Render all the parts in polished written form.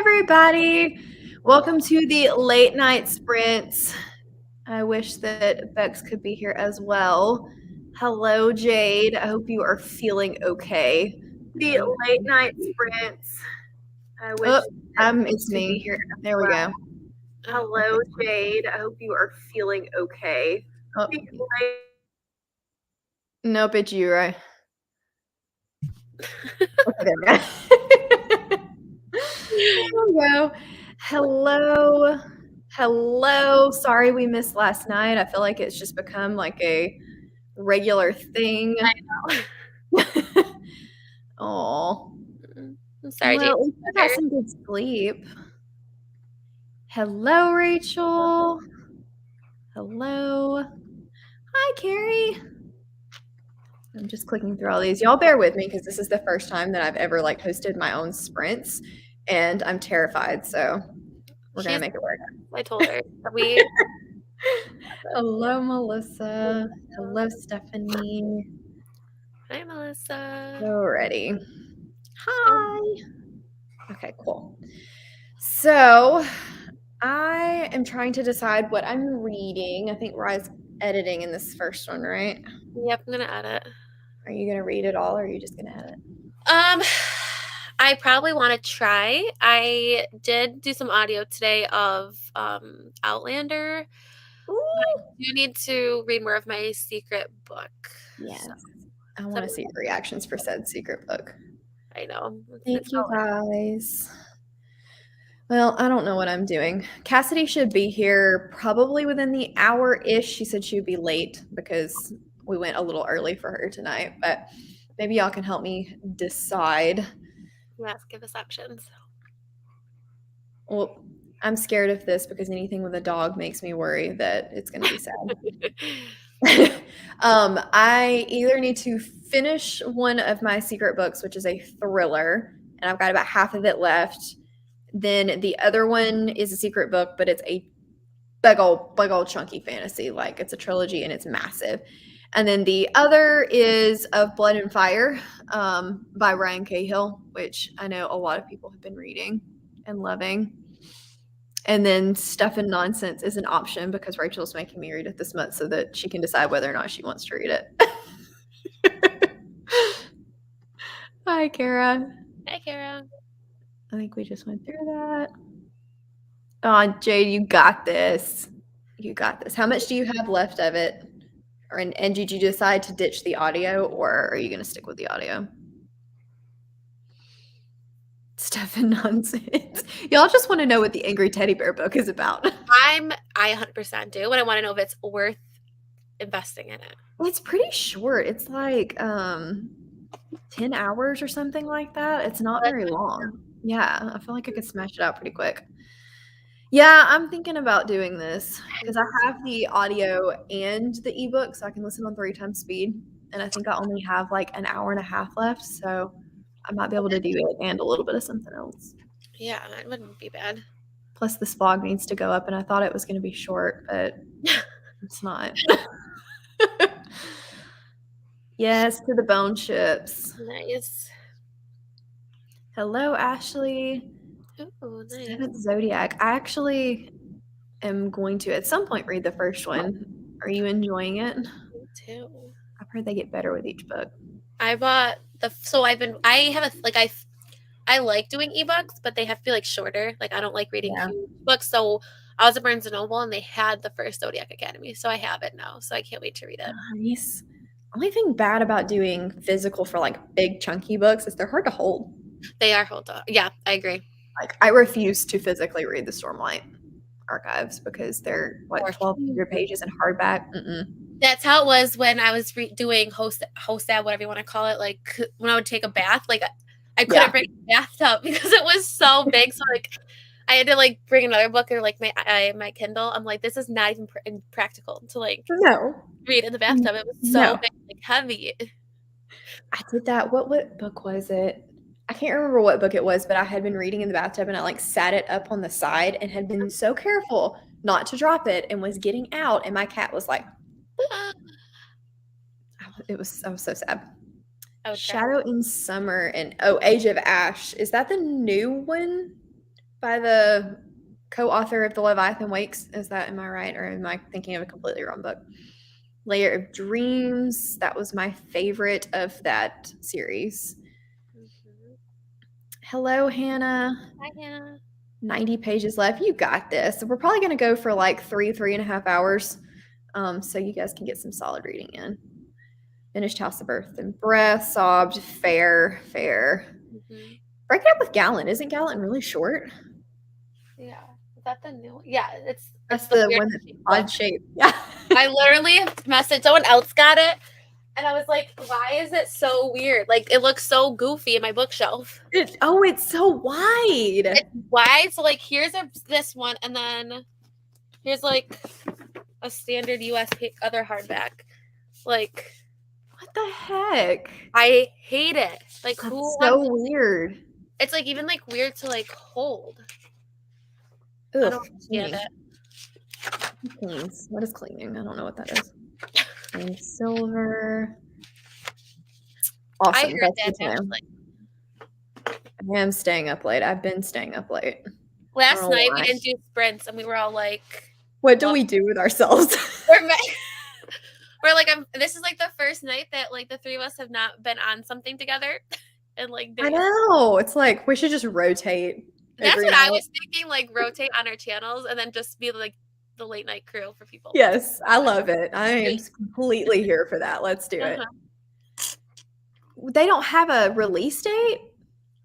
everybody. Welcome to the late night sprints. I wish that Bex could be here as well. Hello, Jade. I hope you are feeling okay. The late night sprints. I wish It's could be me. here as There we well. go. Hello, Jade. I hope you are feeling okay. Oh, The late- nope, it's you, right? Okay, there we go. There we go. Hello. Hello. Sorry we missed last night. I feel like it's just become like a regular thing. I know. Oh. I'm sorry, Well, Jade. at least I got some good sleep. Hello, Rachel. Hello. Hi, Carrie. I'm just clicking through all these. Y'all bear with me because this is the first time that I've ever like hosted my own sprints, and I'm terrified. So we're gonna make it work. I told her we. Hello, Melissa. Hello, Stephanie. Hi, Melissa. Alrighty. Hi. Okay, cool. So I am trying to decide what I'm reading. I think Rye's editing in this first one, right? Yep, I'm gonna edit. Are you gonna read it all, or are you just gonna edit? I probably want to try. I did do some audio today of Outlander. I do need to read more of my secret book. Yes. So, I want to see your reactions for said secret book. I know. Thank you, guys. Well, I don't know what I'm doing. Cassidy should be here probably within the hour-ish. She said she would be late because we went a little early for her tonight, but maybe y'all can help me decide. Yes, give us options. Well, I'm scared of this because anything with a dog makes me worry that it's going to be sad. I either need to finish one of my secret books, which is a thriller, and I've got about half of it left. Then the other one is a secret book, but it's a big old chunky fantasy. Like it's a trilogy and it's massive. And then the other is Of Blood and Fire by Ryan Cahill, which I know a lot of people have been reading and loving. And then Stuff and Nonsense is an option because Rachel's making me read it this month so that she can decide whether or not she wants to read it. Hi, Kara. Hi, Kara. I think we just went through that. Oh, Jade, you got this. You got this. How much do you have left of it? And did you decide to ditch the audio, or are you going to stick with the audio? Stuff and Nonsense. Y'all just want to know what the Angry Teddy Bear book is about. I 100% do, and I want to know if it's worth investing in it. Well, it's pretty short. It's like 10 hours or something like that. It's not very long. Yeah, I feel like I could smash it out pretty quick. Yeah, I'm thinking about doing this because I have the audio and the ebook, so I can listen on 3 times speed. And I think I only have like an hour and a half left, so I might be able to do it and a little bit of something else. Yeah, that wouldn't be bad. Plus, this vlog needs to go up, and I thought it was going to be short, but it's not. Yes, to the bone chips. Nice. Hello, Ashley. Oh, nice. Seventh Zodiac. I actually am going to at some point read the first one. Are you enjoying it? Me too. I've heard they get better with each book. I bought I like doing ebooks, but they have to be like shorter. Like I don't like reading huge books. So I was at Barnes and Noble and they had the first Zodiac Academy. So I have it now. So I can't wait to read it. Nice. Only thing bad about doing physical for like big chunky books is they're hard to hold. They are hold up. Yeah, I agree. Like I refuse to physically read the Stormlight archives because they're like 1,200 pages in hardback. That's how it was when I was doing hostad, whatever you want to call it. Like when I would take a bath, like I couldn't bring the bathtub because it was so big. So like I had to like bring another book or like my Kindle. I'm like, this is not even practical to like read in the bathtub. It was so big, like heavy. I did that. What book was it? I can't remember what book it was, but I had been reading in the bathtub and I like sat it up on the side and had been so careful not to drop it and was getting out, and my cat was like, I was so sad. Shadow in Summer and Age of Ash. Is that the new one? by the co-author of The Leviathan Wakes. Am I right? Or am I thinking of a completely wrong book? Layer of Dreams. That was my favorite of that series. Mhm. Hello, Hannah. Hi, Hannah. 90 pages left. You got this. We're probably going to go for like 3.5 hours. So you guys can get some solid reading in. Finished House of Earth and Breath, sobbed, fair. Mhm. Break it up with Gallant. Isn't Gallant really short? Yeah. Is that the new one? Yeah, it's That's the the weird one that's book. odd shape. Yeah. I literally messaged someone else got it, and I was like, "Why is it so weird? Like, it looks so goofy in my bookshelf. It's so wide. It's wide, so like, here's this one, and then here's like a standard U.S. other hardback. Like, What the heck? I hate it. Like, who That's wants? so weird. It's like even like weird to like hold. I Ugh, don't understand me. it. Cleans. What is cleaning? I don't know what that is. And silver. I Awesome. heard That's that good to know. actually. I am staying up late. I've been staying up late. I don't Last know night we why. didn't do sprints, and we were all like, What do "What?" we do with ourselves? We're, we're like, this is like the first night that like the three of us have not been on something together, and like I days. know. It's like we should just rotate That's every what I night. was thinking. Like rotate on our channels, and then just be like the late night crew for people. Yes, I love it. I am Wait. completely here for that. Let's do it. Uh-huh. They don't have a release date?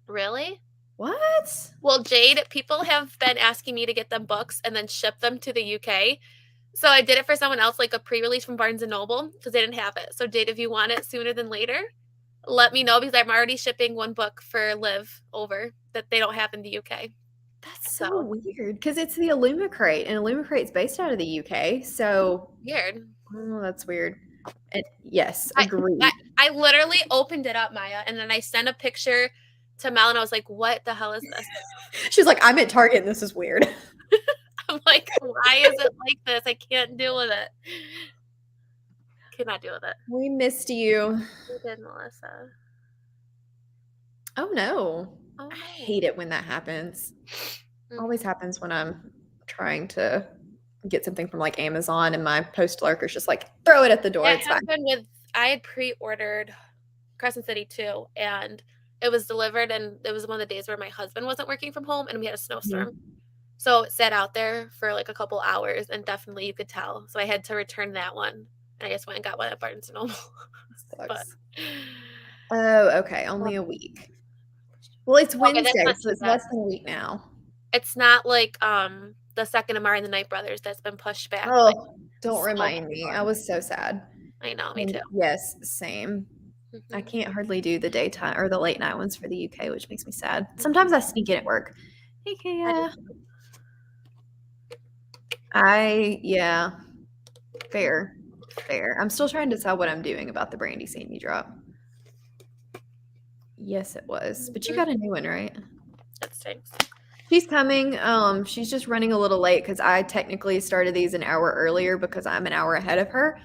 Really? What? Well, Jade, people have been asking me to get them books and then ship them to the UK. So I did it for someone else, like a pre-release from Barnes and Noble, because they didn't have it. So Jade, if you want it sooner than later, let me know because I'm already shipping one book for Liv over that they don't have in the UK. That's so So weird because it's the Illumicrate, and Illumicrate's based out of the UK. So, weird. oh, that's weird. And yes, I, I agreed. I literally opened it up, Maya, and then I sent a picture to Mel, and I was like, "What the hell is this?" She's like, I'm at Target and this is weird. I'm like, "Why is it like this? I can't deal with it. Cannot deal with it." We missed you. We did, Melissa. Oh no. Oh I no. hate it when that happens. Always Mhm. happens when I'm trying to get something from like Amazon and my post lurker's just like, throw it at the door. That It's fine. happened with I had pre-ordered Crescent City too, and it was delivered, and it was one of the days where my husband wasn't working from home, and we had a snowstorm. Mhm. So it sat out there for like a couple hours, and definitely you could tell. So I had to return that one. And I just went and got one at Barnes and Noble. But Sucks. Oh, okay. Only a week. Well, it's okay, that's Wednesday, not so too it's bad. less than a week now. It's not like the second Amari and the Night Brothers that's been pushed back like Oh, don't so remind me. I far. was so sad. I know, me And too. yes, same. I Mhm. can't hardly do the daytime or the late night ones for the UK, which makes me sad. Sometimes Mhm. I sneak in at work. Hey, I do Kaya. too. Yeah, fair, fair. I'm still trying to decide what I'm doing about the Brandy scene you dropped. Yes, it was. But you Mhm. got a new one, right? That stinks. She's coming. She's just running a little late because I technically started these an hour earlier because I'm an hour ahead of her.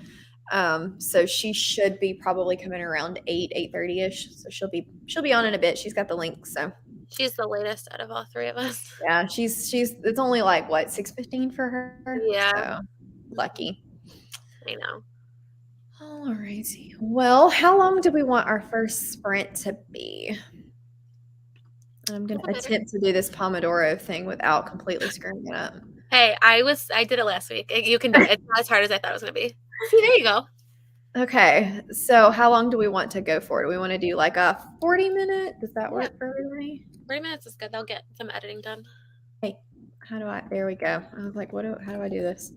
So she should be probably coming around 8:30 ish. So she'll be on in a bit. She's got the link. So She's the latest out of all three of us. yeah, she's it's only like what 6:15 for her. Yeah. So lucky. I know. All righty. Well, how long do we want our first sprint to be? I'm gonna Doesn't matter. attempt to do this Pomodoro thing without completely screwing it up. Hey, I did it last week. You can do it. It's not as hard as I thought it was gonna be. See, there you go. Okay, so how long do we want to go for? Do we want to do like a 40-minute? Does that Yeah, work for everybody? 3 minutes is good. They'll get some editing done. Hey, there we go. I was like, how do I do this?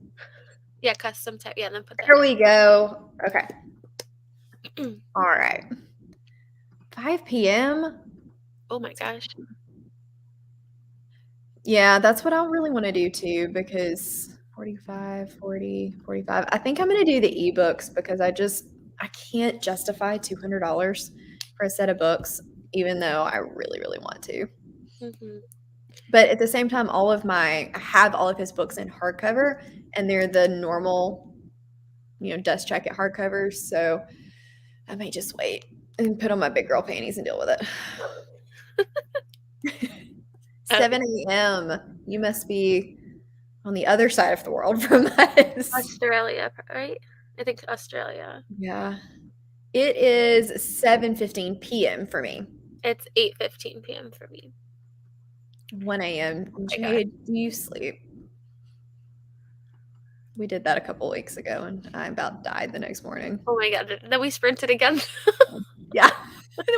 Yeah, custom type. Yeah, and then put that There in. we go. Okay. All right. 5 p.m. Oh my gosh. Yeah, that's what I really want to do too because 45, 40, 45. I think I'm going to do the ebooks because I can't justify $200 for a set of books even though I really really want to. Mhm. But at the same time I have all of his books in hardcover and they're the normal, dust jacket hardcovers, so I may just wait and put on my big girl panties and deal with it. 7 a.m. You must be on the other side of the world from us. Australia, right? I think Australia. Yeah. It is 7:15 p.m. for me. It's 8:15 p.m. for me. 1 a.m. Oh my god. Jade, do you sleep? We did that a couple weeks ago and I about died the next morning. Oh my god. Then we sprinted again. Yeah.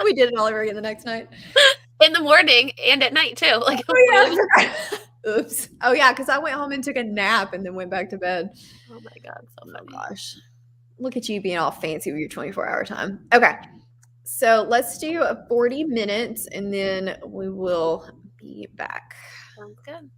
We did it all over again the next night. In the morning and at night too. Like, Oh, yeah. Oops. Oh, yeah, because I went home and took a nap and then went back to bed. oh my god, so Oh, funny. gosh. Look at you being all fancy with your 24-hour time. Okay. So let's do 40 minutes and then we will be back. Sounds good.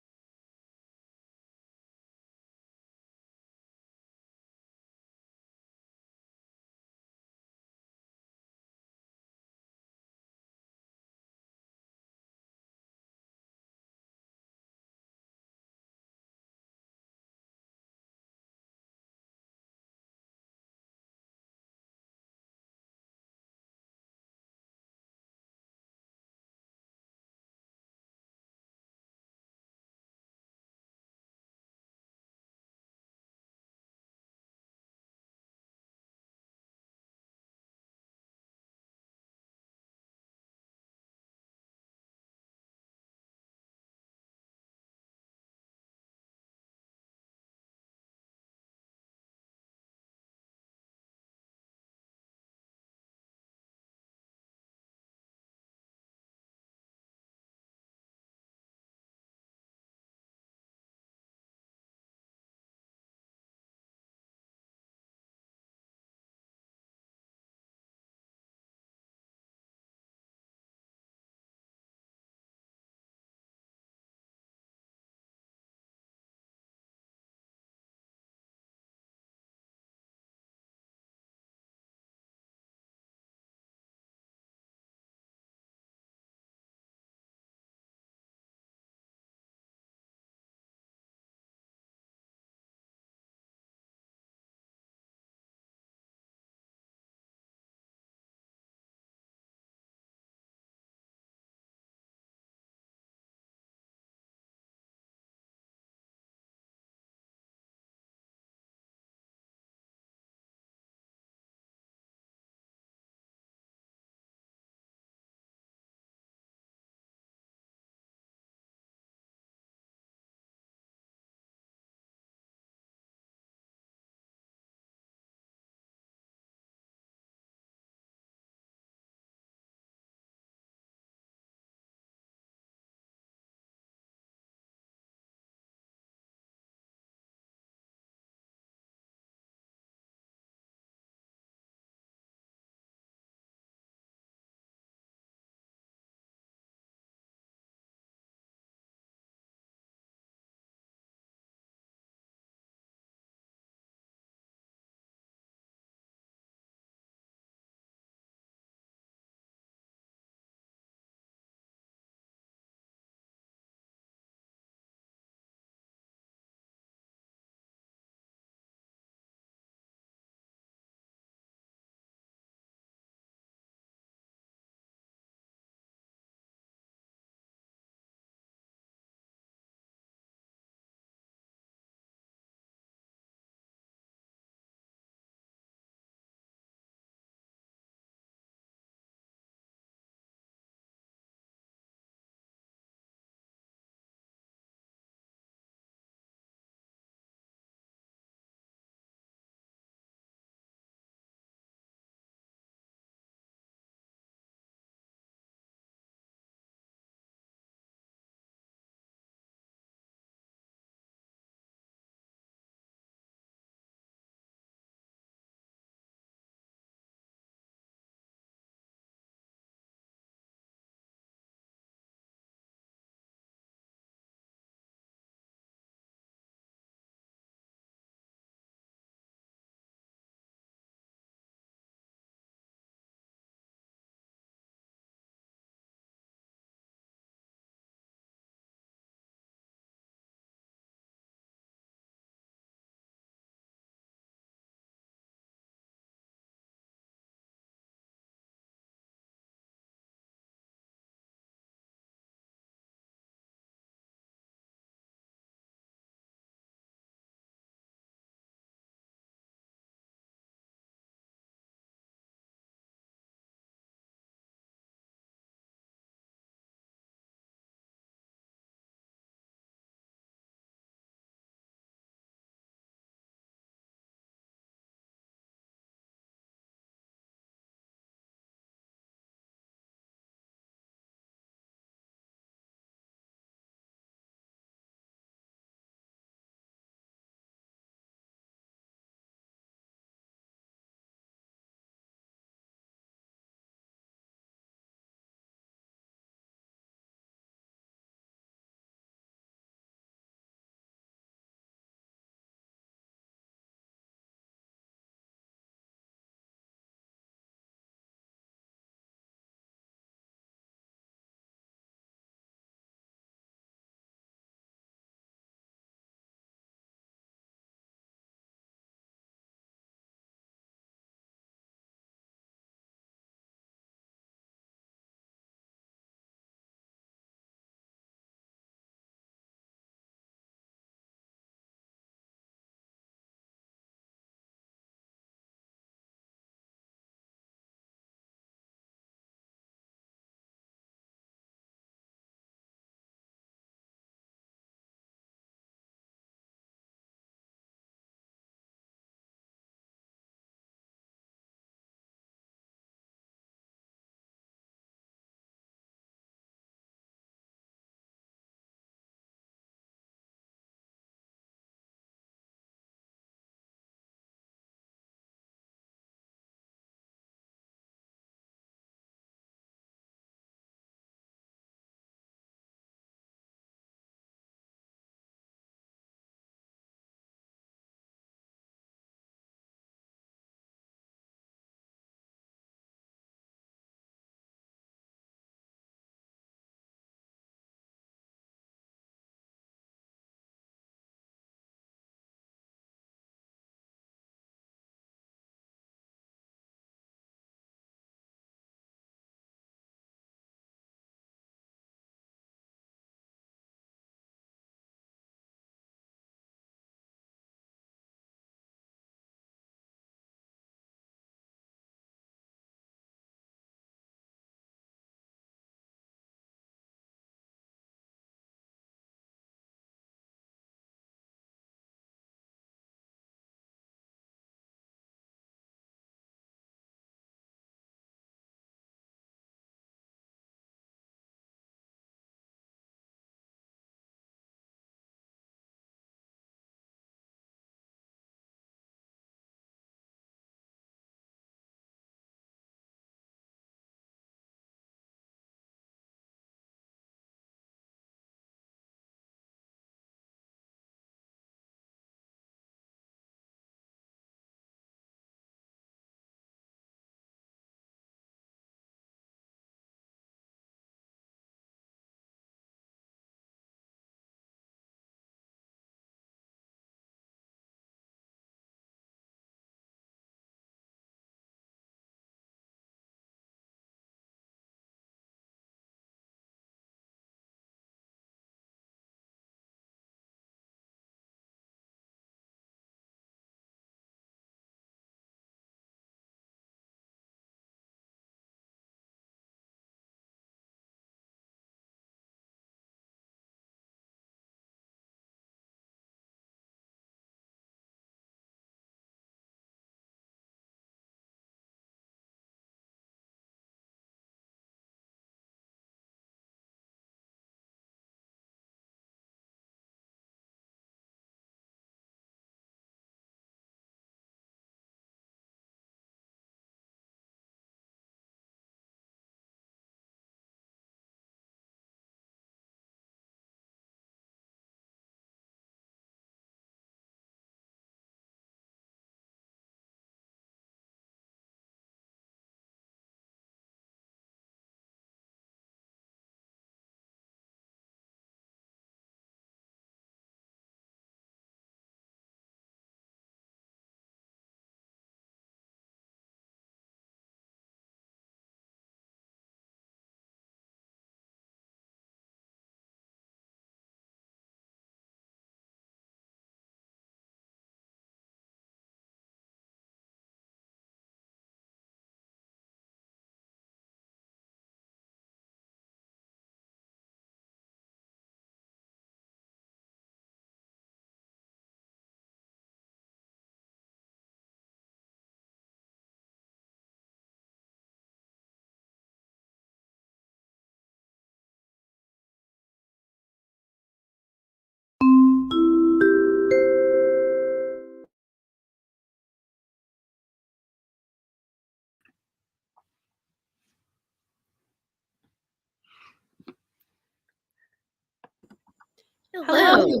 Hello.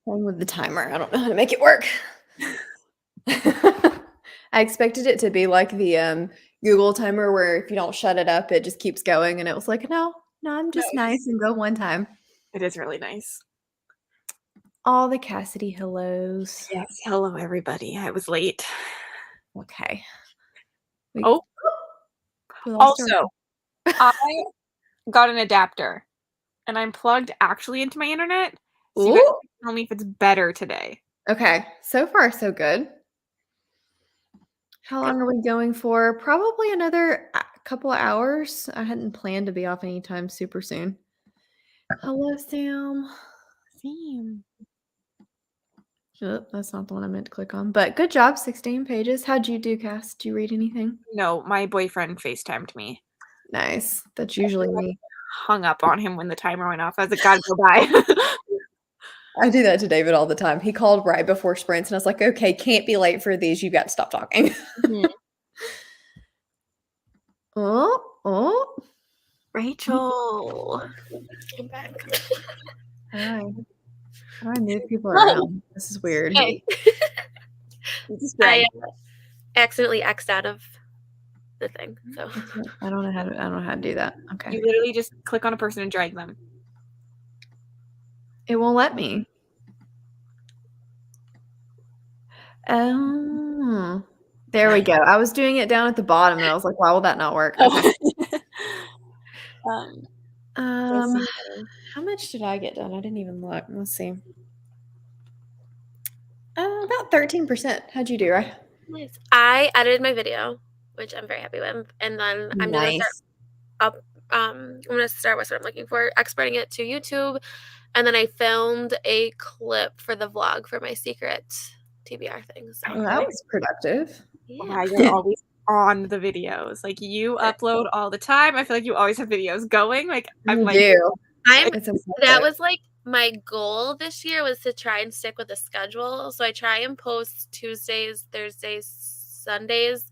Playing with the timer. I don't know how to make it work. I expected it to be like the Google timer where if you don't shut it up, it just keeps going. And it was like, no, I'm just nice and go one time. It is really nice. All the Cassidy hellos. Yes, hello everybody. I was late. Okay. Oh, also, I got an adapter, and I'm plugged actually into my internet. So you guys can tell me if it's better today. Okay, so far so good. How long are we going for? Probably another couple of hours. I hadn't planned to be off anytime super soon. Hello, Sam. Sam. Oh, that's not the one I meant to click on. But good job, 16 pages. How'd you do, Cass? Did you read anything? No, my boyfriend FaceTimed me. Nice. That's usually me. Hung up on him when the timer went off. I was like, gotta go by. I do that to David all the time. He called right before sprints, and I was like, okay, can't be late for these. You got to stop talking. Oh. Rachel. I'm back. Hi. How do I move people around? This is weird. Hey. I accidentally X'd out of the thing. So I don't know how to do that. Okay. You literally just click on a person and drag them. It won't let me. Oh. There we go. I was doing it down at the bottom and I was like, why will that not work? Okay. How much did I get done? I didn't even look. Let's see. About 13%. How'd you do, right? nice. I edited my video, which I'm very happy with, and then I'm gonna start what's what I'm looking for, exporting it to YouTube, and then I filmed a clip for the vlog for my secret TBR thing. So. Oh, that was productive. Yeah. Wow, you're always on the videos. Like you upload all the time. I feel like you always have videos going. Like I'm like, do. That was like my goal this year was to try and stick with a schedule. So I try and post Tuesdays, Thursdays, Sundays.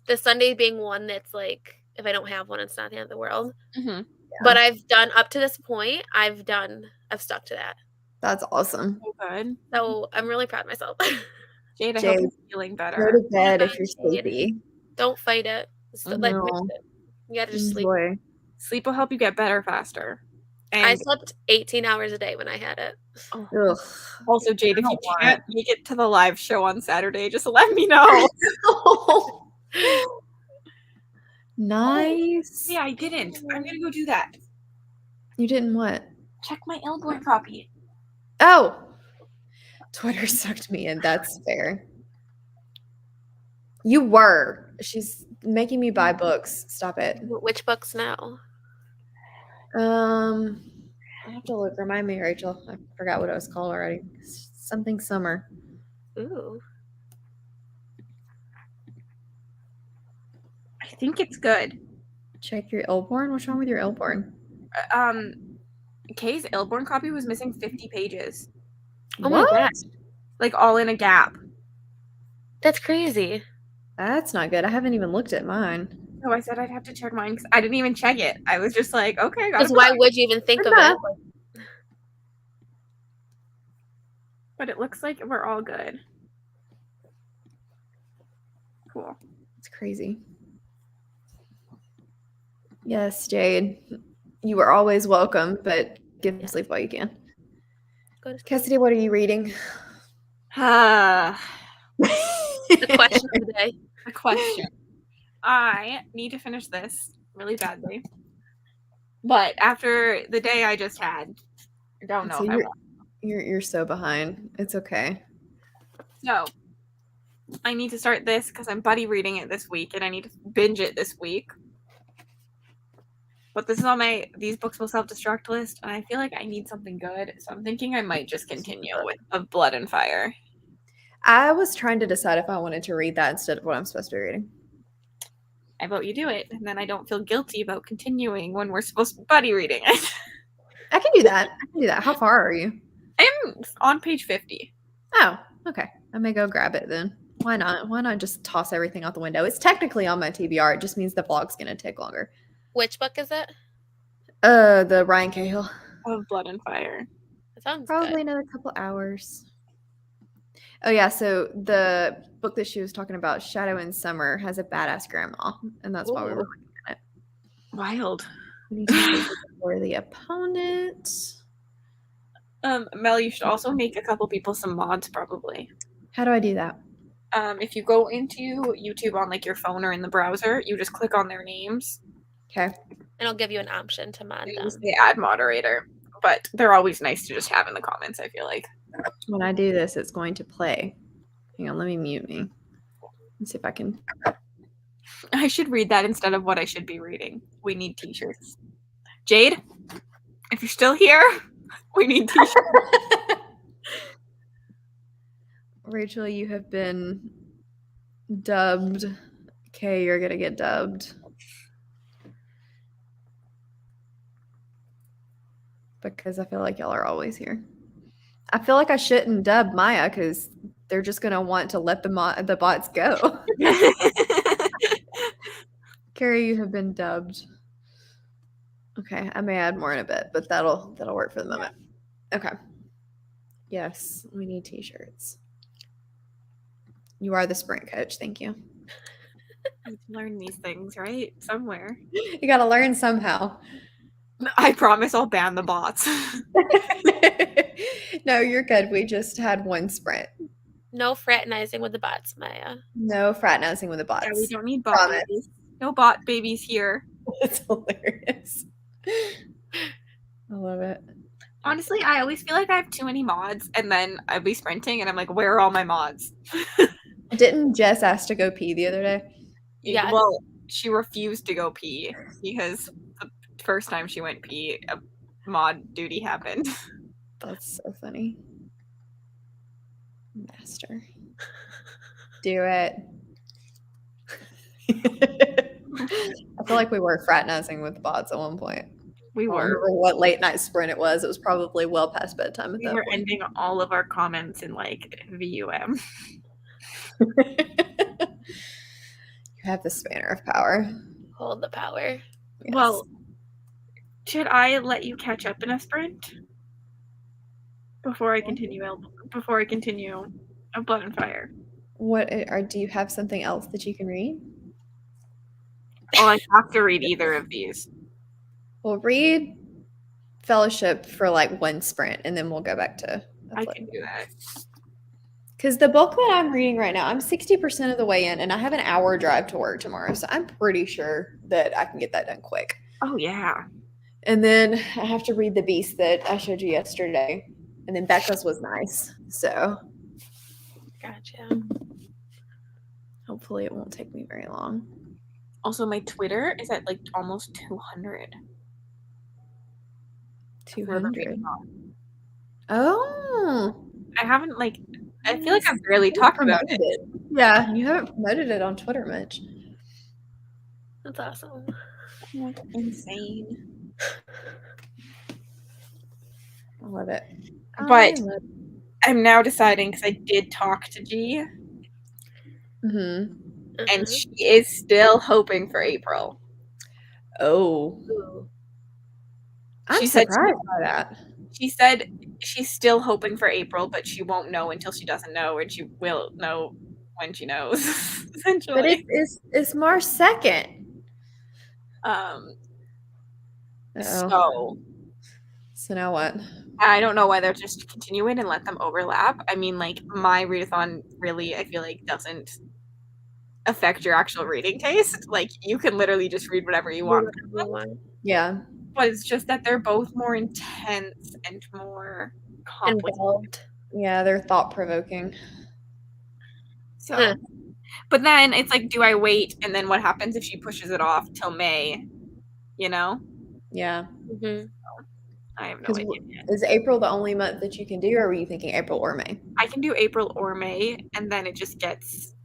The Sunday being one that's like, if I don't have one, it's not the end of the world. Mm-hmm. Yeah. But I've done up to this point. I've stuck to that. That's awesome. So good. So I'm really proud of myself. Jade, I hope you're feeling better. Go to bed if you're sleepy. Don't fight it. Like, you gotta just sleep. Sleep will help you get better faster. And I slept 18 hours a day when I had it. Ugh. Also, Jade, if you can't make it to the live show on Saturday, just let me know. Nice. Yeah, I didn't. I'm gonna go do that. You didn't what? Check my Elborn copy. Oh. Twitter sucked me in. That's fair. You were. She's making me buy books. Stop it. Which books now? I have to look. Remind me, Rachel. I forgot what it was called already. Something summer. Ooh. I think it's good. Check your Elborn. What's wrong with your Elborn? Kay's Elborn copy was missing 50 pages. Oh my God. Like all in a gap. That's crazy. That's not good. I haven't even looked at mine. No, I said I'd have to check mine because I didn't even check it. I was just like, okay, because why would you even think of it? But it looks like we're all good. Cool. It's crazy. Yes, Jade. You are always welcome, but get some sleep while you can. Cassidy, what are you reading? The question of the day. The question. I need to finish this really badly. But after the day I just had, I don't know if I want. You're so behind. It's okay. So, I need to start this because I'm buddy reading it this week and I need to binge it this week. But this is on these books will self-destruct list, and I feel like I need something good, so I'm thinking I might just continue with Of Blood and Fire. I was trying to decide if I wanted to read that instead of what I'm supposed to be reading. I vote you do it, and then I don't feel guilty about continuing when we're supposed to be buddy reading it. I can do that. How far are you? I'm on page 50. Oh, okay. I may go grab it then. Why not? Why not just toss everything out the window? It's technically on my TBR. It just means the vlog's going to take longer. Which book is it? The Ryan Cahill. Of Blood and Fire. Sounds Probably good. another couple hours. Oh yeah, so the book that she was talking about, Shadow in Summer, has a badass grandma, and that's why we were looking at it. Wild. We need to take it for the opponent. Mel, you should also make a couple people some mods, probably. How do I do that? If you go into YouTube on like your phone or in the browser, you just click on their names. Okay. And it'll give you an option to mod them. They add moderator, but they're always nice to just have in the comments, I feel like. When I do this, it's going to play. Hang on, let me mute me. Let's see if I can. I should read that instead of what I should be reading. We need t-shirts. Jade, if you're still here, we need t-shirts. Rachel, you have been dubbed. Okay, you're gonna get dubbed. Because I feel like y'all are always here. I feel like I shouldn't dub Maya because they're just gonna want to let the bots go. Carrie, you have been dubbed. Okay, I may add more in a bit, but that'll work for the moment. Okay. Yes, we need t-shirts. You are the sprint coach. Thank you. You learn these things, right? Somewhere. You got to learn somehow. I promise I'll ban the bots. No, you're good. We just had one sprint. No fraternizing with the bots, Maya. No fraternizing with the bots. Yeah, we don't need bot babies. No bot babies here. It's hilarious. I love it. Honestly, I always feel like I have too many mods, and then I'd be sprinting, and I'm like, where are all my mods? Didn't Jess ask to go pee the other day? Yeah. Well, she refused to go pee because the first time she went pee, a mod duty happened. That's so funny. Master. Do it. I feel like we were fraternizing with bots at one point. We I don't were. remember what late night sprint it was. It was probably well past bedtime at We that were point. ending all of our comments in like VUM. You have the spanner of power. Hold the power. Yes. Well, should I let you catch up in a sprint before I continue? Before I continue a Blood and Fire. Do you have something else that you can read? Oh, I have to read either of these. Well, read Fellowship for like one sprint, and then we'll go back to. I can do that. Because the book that I'm reading right now, I'm 60% of the way in, and I have an hour drive to work tomorrow, so I'm pretty sure that I can get that done quick. Oh yeah. And then I have to read The Beast that I showed you yesterday, and then Becca's was nice, so Gotcha. hopefully it won't take me very long. Also, my Twitter is at like almost 200. 200. Oh. I haven't I feel like I've barely talked about it. Yeah, you haven't promoted it on Twitter much. That's awesome. That's insane. I love it. But I'm now deciding because I did talk to G. Mm-hmm. And she is still hoping for April. Oh. Ooh. I'm surprised by that. She said she's still hoping for April, but she won't know until she doesn't know, and she will know when she knows, essentially. But it's March 2nd. So now what? I don't know whether to just continue it and let them overlap. I mean, like, my readathon really, I feel like, doesn't affect your actual reading taste. Like, you can literally just read whatever you want. Yeah. But it's just that they're both more intense and more complicated. Involved. Yeah, they're thought-provoking. So, but then it's like, do I wait? And then what happens if she pushes it off till May? You know? Yeah. Mm-hmm. I have no idea yet. Is April the only month that you can do, or were you thinking April or May? I can do April or May, and then it just gets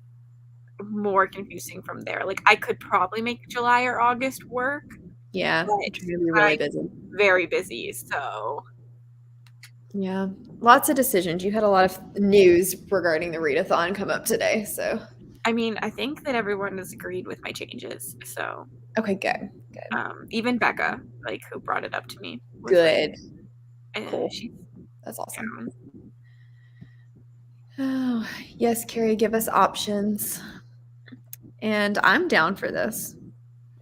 more confusing from there. Like, I could probably make July or August work. Yeah, it's going to be really busy. Very busy, so. Yeah, lots of decisions. You had a lot of news regarding the readathon come up today, so. I mean, I think that everyone has agreed with my changes, so. Okay, good. Good. Even Becca, like, who brought it up to me. Good. Like, cool. That's awesome. Oh, yes, Carrie, give us options. And I'm down for this.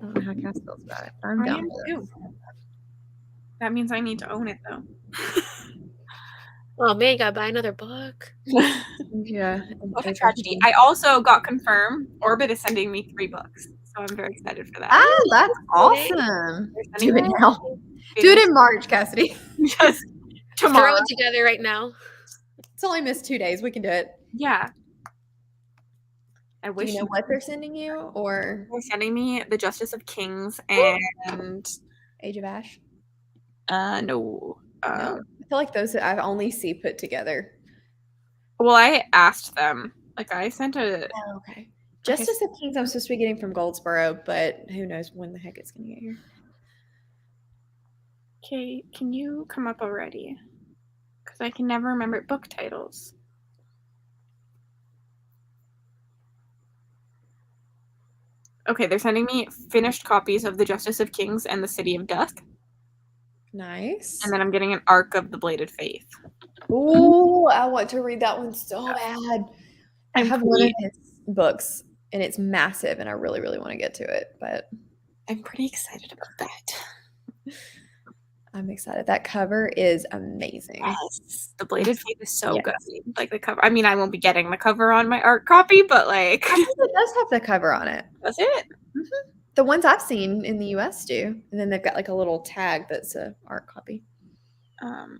I don't know how Cass feels about it. I'm down for this. That means I need to own it, though. Oh, man, you gotta buy another book. Yeah. What a tragedy. I also got confirmed Orbit is sending me 3 books, so I'm very excited for that. Ah, that's awesome. Do it now. Do it in March, Cassidy. Just tomorrow. Throw it together right now. It's only missed 2 days. We can do it. Yeah. I wish. Do you know what they're sending you, or they're sending me the Justice of Kings and Age of Ash? No. No. I feel like those I only see put together. Well, I asked them. Like, I sent a. Oh, okay. Justice of Kings I'm supposed to be getting from Goldsboro, but who knows when the heck it's going to get here. Okay, can you come up already? Because I can never remember book titles. Okay, they're sending me finished copies of The Justice of Kings and The City of Dusk. Nice. And then I'm getting an Arc of the Bladed Faith. Ooh, I want to read that one so bad. I have one of his books, and it's massive, and I really, really want to get to it, but I'm pretty excited about that. I'm excited. That cover is amazing. Yes. The Bladed Faith is so good. Like, the cover. I mean, I won't be getting the cover on my art copy, but like I think it does have the cover on it. Does it? Mm-hmm. The ones I've seen in the US do. And then they've got like a little tag that's a art copy. I've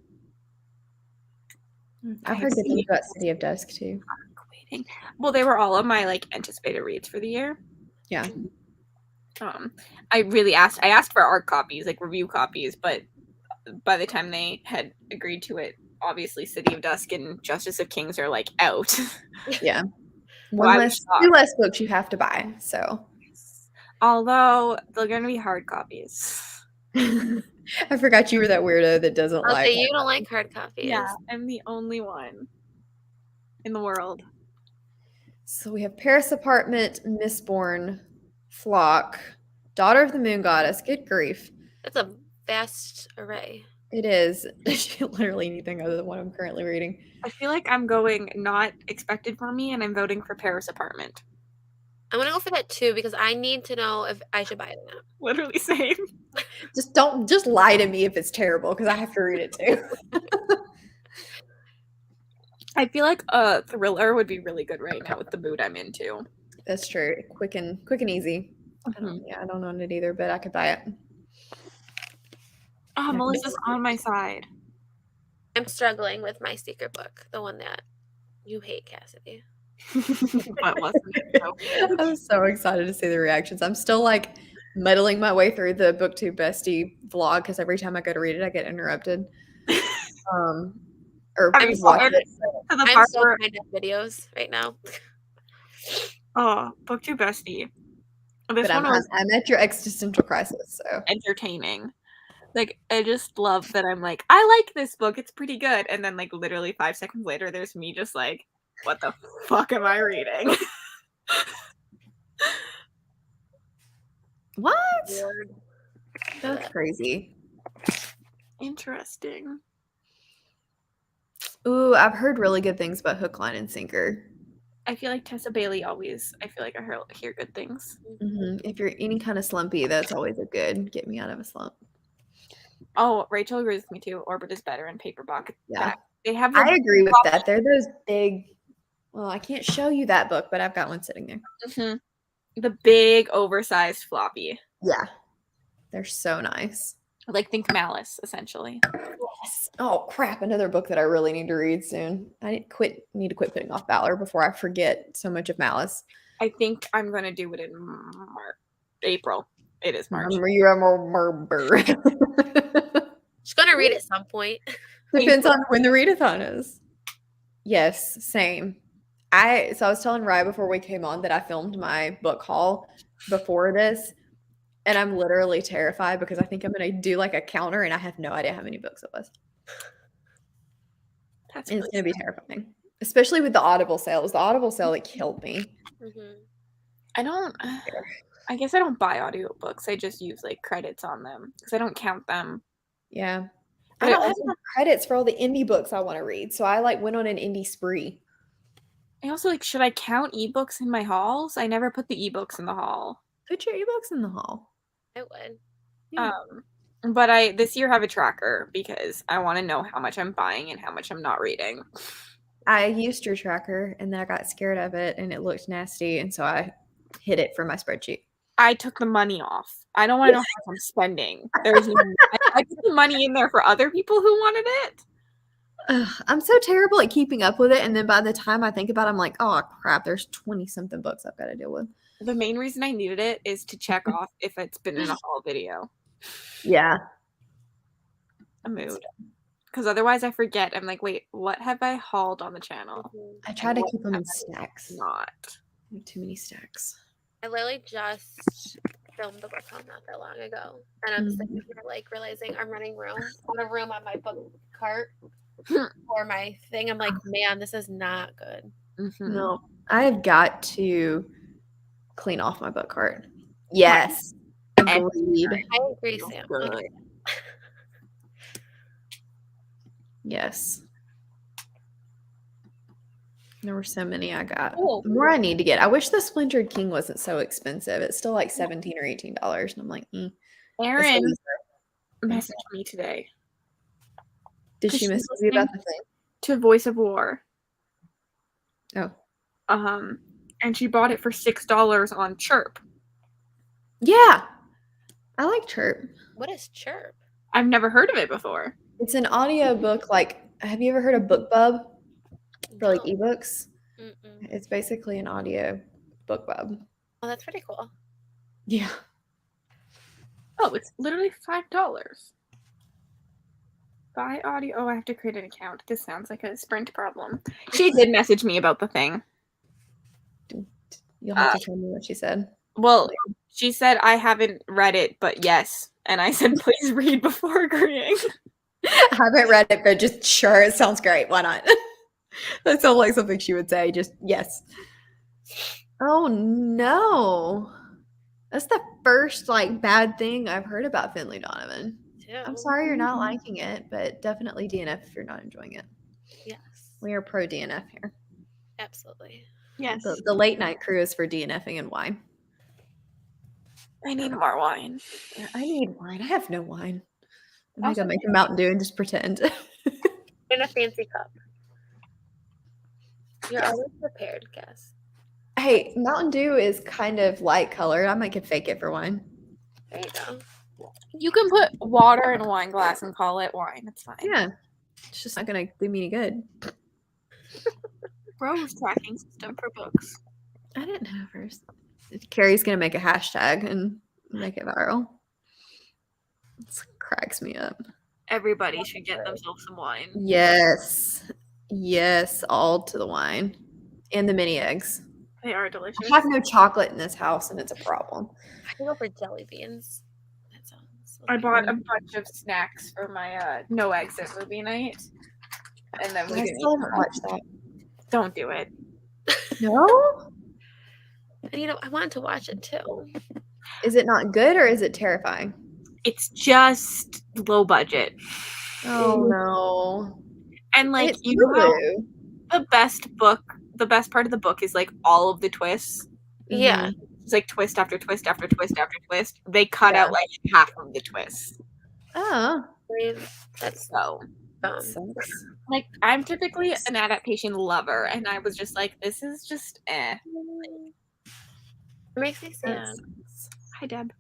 heard good things about City of Dusk too. Well, they were all of my like anticipated reads for the year. Yeah. I asked for art copies, like review copies, but by the time they had agreed to it, obviously City of Dusk and Justice of Kings are like out. Yeah. Two less books you have to buy, so. Although they're gonna be hard copies. I forgot you were that weirdo that doesn't like. You don't like hard copies. Yeah, I'm the only one in the world. So we have Paris Apartment, Mistborn, Flock, Daughter of the Moon Goddess. Good grief. That's a vast array. It is. Literally anything other than what I'm currently reading. I feel like I'm going not expected for me, and I'm voting for Paris Apartment. I'm gonna go for that too because I need to know if I should buy it or not. Literally same. Just lie to me if it's terrible because I have to read it too. I feel like a thriller would be really good right now with the mood I'm into. That's true. Quick and easy. Mm-hmm. I don't own it either, but I could buy it. Oh, Melissa's on my side. I'm struggling with my secret book, the one that you hate, Cassidy. What wasn't it? I'm so excited to see the reactions. I'm still like muddling my way through the BookTube Bestie vlog because every time I go to read it, I get interrupted. I'm so behind on videos right now. Oh, BookTube Bestie. But I'm at your existential crisis, so entertaining. Like, I just love that I'm like, I like this book. It's pretty good. And then, like, literally 5 seconds later, there's me just like, what the fuck am I reading? What? That's crazy. Interesting. Ooh, I've heard really good things about Hook, Line, and Sinker. I feel like Tessa Bailey always, I feel like I hear good things. Mm-hmm. If you're any kind of slumpy, that's always a good get me out of a slump. Oh, Rachel agrees with me too. Orbit is better in paperback. Yeah. I agree with that. They're those big, well, I can't show you that book, but I've got one sitting there. Mm-hmm. The big, oversized floppy. Yeah. They're so nice. Like, think Malice, essentially. Yes. Oh, crap. Another book that I really need to read soon. I need to quit putting off Valor before I forget so much of Malice. I think I'm going to do it in April. It is March. She's going to read at some point. Depends on when the readathon is. Yes, same. I was telling Rye before we came on that I filmed my book haul before this, and I'm literally terrified because I think I'm going to do like a counter, and I have no idea how many books it was. It's going to be terrifying, especially with the Audible sales. The Audible sale, it killed me. Mm-hmm. I guess I don't buy audiobooks. I just use like credits on them because I don't count them. Yeah. I don't have enough credits for all the indie books I want to read, so I like went on an indie spree. I also like, should I count ebooks in my hauls? I never put the ebooks in the haul. Put your ebooks in the haul. I would. Yeah. But I this year have a tracker because I want to know how much I'm buying and how much I'm not reading. I used your tracker and then I got scared of it and it looked nasty, and so I hid it from my spreadsheet. I took the money off. I don't want to know how much I'm spending. There's no, I put the money in there for other people who wanted it. I'm so terrible at keeping up with it, and then by the time I think about it, I'm like, oh crap, there's 20-something books I've got to deal with. The main reason I needed it is to check off if it's been in a haul video. Yeah. A mood. Because otherwise I forget. I'm like, wait, what have I hauled on the channel? I try to keep them in stacks. Not. I have too many stacks. I literally just filmed the book haul not that long ago. And I'm sitting here like realizing I'm running out of room on my book cart for my thing. I'm like, man, this is not good. No. I have got to clean off my book cart. Yes. Agreed. I agree, Sam. Yes. There were so many I got. The more I need to get. I wish the Splintered King wasn't so expensive. It's still like $17 or $18. And I'm like, Aaron messaged me today. Did she message you about the thing? To Voice of War. Oh. And she bought it for $6 on Chirp. Yeah. I like Chirp. What is Chirp? I've never heard of it before. It's an audiobook, like, have you ever heard of BookBub? For like ebooks? It's basically an audio BookBub. Oh, that's pretty cool. Yeah. Oh, it's literally $5. Buy audio. Oh, I have to create an account. This sounds like a Sprint problem. She did message me about the thing. You'll have to tell me what she said. Well, she said, I haven't read it, but yes. And I said, please read before agreeing. I haven't read it, but just sure, it sounds great. Why not? That sounds like something she would say. Just yes. Oh no. That's the first like bad thing I've heard about Finley Donovan. Yeah. I'm sorry you're not liking it, but definitely DNF if you're not enjoying it. Yes. We are pro DNF here. Absolutely. Yes. The late night crew is for DNFing and wine. I need more wine. Yeah, I need wine. I have no wine. I gotta make a Mountain Dew and just pretend. In a fancy cup. You're always prepared, Cass. Hey, Mountain Dew is kind of light colored. I might could fake it for wine. There you go. You can put water in a wine glass and call it wine. It's fine. Yeah. It's just not gonna do me any good. Rose tracking system for books. I didn't have hers. Carrie's gonna make a hashtag and make it viral. It cracks me up. Everybody should get themselves some wine. Yes. Yes, all to the wine. And the mini eggs. They are delicious. I have no chocolate in this house and it's a problem. I can go for jelly beans. That sounds I bought a bunch of snacks for my no exit movie night. And then we still haven't watched that. Don't do it. No? And I wanted to watch it too. Is it not good or is it terrifying? It's just low budget. Oh no. And like it's you know how the best part of the book is like all of the twists. Yeah. It's like twist after twist after twist after twist. They cut out like half of the twists. Oh. That's so like I'm typically an adaptation lover and I was just like, this is just It makes me sad. Hi Deb.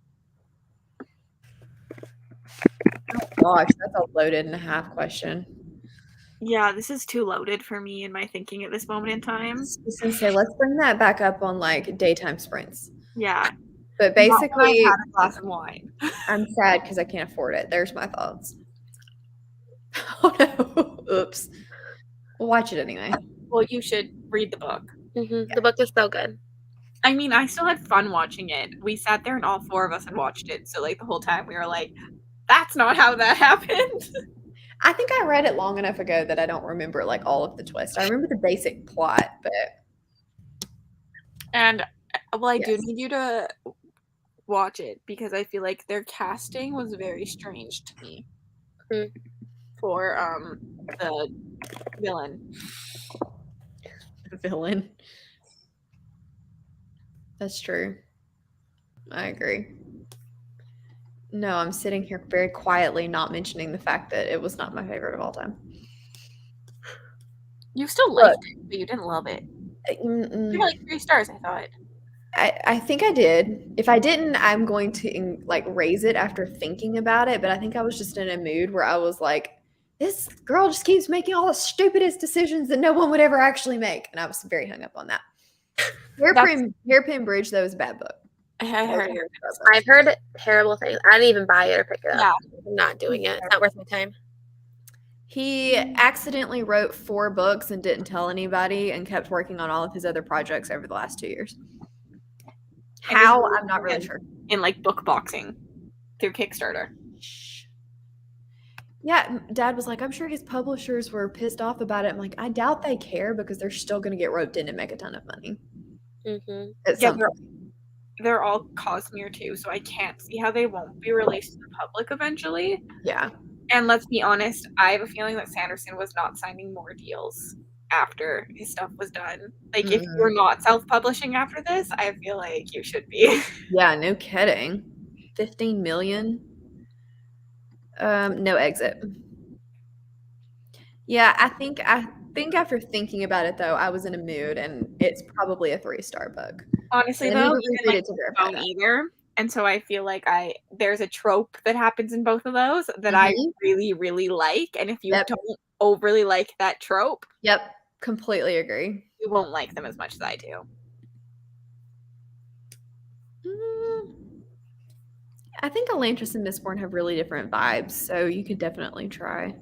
Oh gosh, that's a loaded and a half question. Yeah, this is too loaded for me in my thinking at this moment in time. I was gonna say, let's bring that back up on like daytime sprints. Yeah. But basically, I had a glass of wine. I'm sad because I can't afford it. There's my thoughts. Oh no. Oops. We'll watch it anyway. Well, you should read the book. Mm-hmm. Yeah. The book is so good. I mean, I still had fun watching it. We sat there and all four of us had watched it. So like the whole time we were like, that's not how that happened. I think I read it long enough ago that I don't remember like all of the twists. I remember the basic plot, but and well, I do need you to watch it because I feel like their casting was very strange to me. for the villain. The villain. That's true. I agree. No, I'm sitting here very quietly, not mentioning the fact that it was not my favorite of all time. You still liked it, but you didn't love it. You were like 3 stars, I thought. I think I did. If I didn't, I'm going to raise it after thinking about it. But I think I was just in a mood where I was like, this girl just keeps making all the stupidest decisions that no one would ever actually make. And I was very hung up on that. Hairpin Bridge, though, is a bad book. I've heard terrible things. I didn't even buy it or pick it up. I'm not doing it. It's not worth my time. He accidentally wrote 4 books and didn't tell anybody and kept working on all of his other projects over the last 2 years. How? I'm not really sure. In book boxing through Kickstarter. Yeah, Dad was like, I'm sure his publishers were pissed off about it. I'm like, I doubt they care because they're still going to get roped in and make a ton of money. Mm-hmm. They're all Cosmere too, so I can't see how they won't be released to the public eventually. Yeah. And let's be honest, I have a feeling that Sanderson was not signing more deals after his stuff was done. If you're not self-publishing after this, I feel like you should be. Yeah, no kidding. 15 million. No exit. Yeah, I think after thinking about it though, I was in a mood, and it's probably a 3-star book. Honestly, though, don't either. And so I feel like there's a trope that happens in both of those that I really, really like. And if you don't overly like that trope, completely agree. You won't like them as much as I do. I think Elantris and Mistborn have really different vibes, so you could definitely try.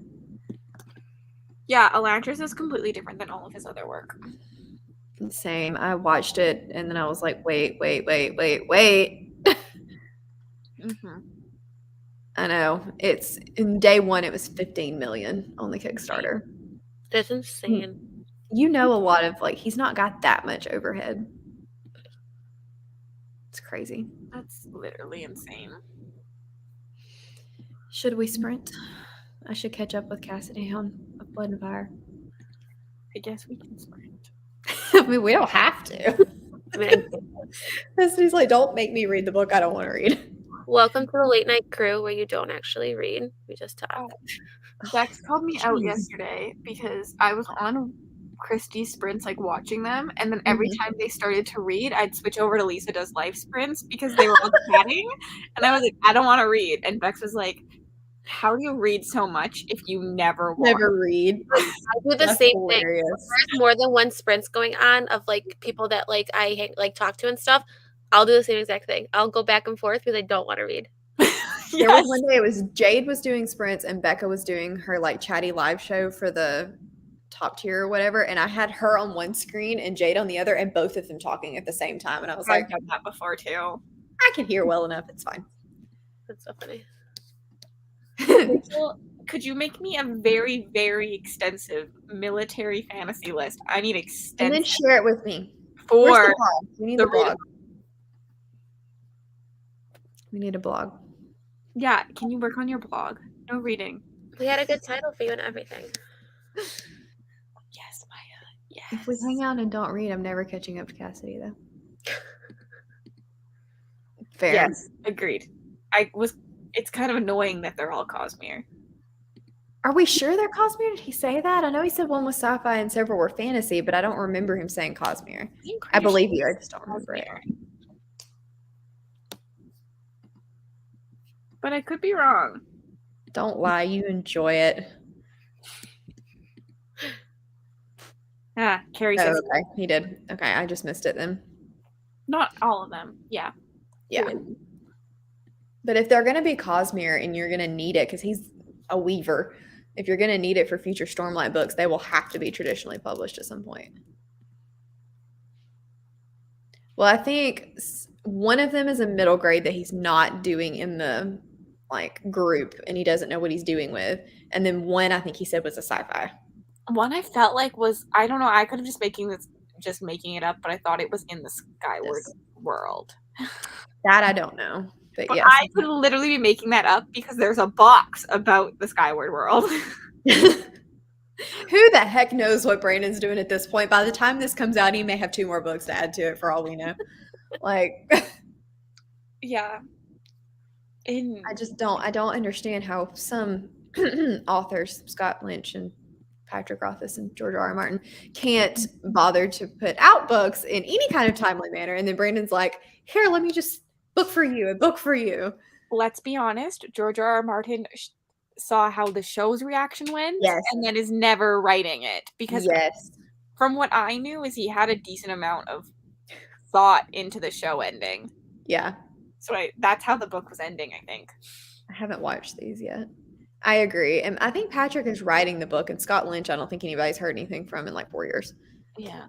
Yeah, Elantris is completely different than all of his other work. Same. I watched it and then I was like, wait. I know. It's in day 1 it was 15 million on the Kickstarter. That's insane. You know, a lot of he's not got that much overhead. It's crazy. That's literally insane. Should we sprint? I should catch up with Cassidy on Blood and Fire. I guess we can sprint. I mean, we don't have to. Cassidy's like, don't make me read the book I don't want to read. Welcome to the late night crew where you don't actually read. We just talk. Dex called me out yesterday because I was on Christie's sprints, watching them, and then every time they started to read, I'd switch over to Lisa Does Life sprints because they were all chatting, and I was like, I don't want to read. And Bex was like, how do you read so much if you never read? I do the same thing. There's more than one sprints going on of people that I talk to and stuff. I'll do the same exact thing. I'll go back and forth because I don't want to read. There was one day it was Jade was doing sprints and Becca was doing her chatty live show for the top tier or whatever, and I had her on one screen and Jade on the other, and both of them talking at the same time, and I was like, I've done that before too. I can hear well enough. It's fine. That's so funny. Could you make me a very, very extensive military fantasy list? I need extensive. And then share it with me. For we need the blog. We need a blog. Yeah, can you work on your blog? No reading. We had a good title for you and everything. Yes, Maya. Yes. If we hang out and don't read, I'm never catching up to Cassidy, though. Fair. Yes, agreed. It's kind of annoying that they're all Cosmere. Are we sure they're Cosmere? Did he say that? I know he said one was sci-fi and several were fantasy, but I don't remember him saying Cosmere. I believe you. I just don't remember it. But I could be wrong. Don't lie. You enjoy it. Carrie says. Okay, he did. Okay, I just missed it then. Not all of them. Yeah. But if they're going to be Cosmere and you're going to need it, because he's a weaver, if you're going to need it for future Stormlight books, they will have to be traditionally published at some point. Well, I think one of them is a middle grade that he's not doing in the group, and he doesn't know what he's doing with. And then one, I think he said, was a sci-fi. One I felt like was, I don't know, I could have just making it up, but I thought it was in the Skyward world. That I don't know. But yes. I could literally be making that up because there's a box about the Skyward world. Who the heck knows what Brandon's doing at this point? By the time this comes out, he may have 2 more books to add to it for all we know. Like, yeah. I don't understand how some authors, Scott Lynch and Patrick Rothfuss and George R. R. Martin, can't bother to put out books in any kind of timely manner. And then Brandon's like, here, let me just book for you, a book for you. Let's be honest, George R. R. Martin saw how the show's reaction went, yes, and then is never writing it. Because yes, from what I knew is he had a decent amount of thought into the show ending. Yeah. So that's how the book was ending, I think. I haven't watched these yet. I agree. And I think Patrick is writing the book, and Scott Lynch, I don't think anybody's heard anything from in like 4 years. Yeah.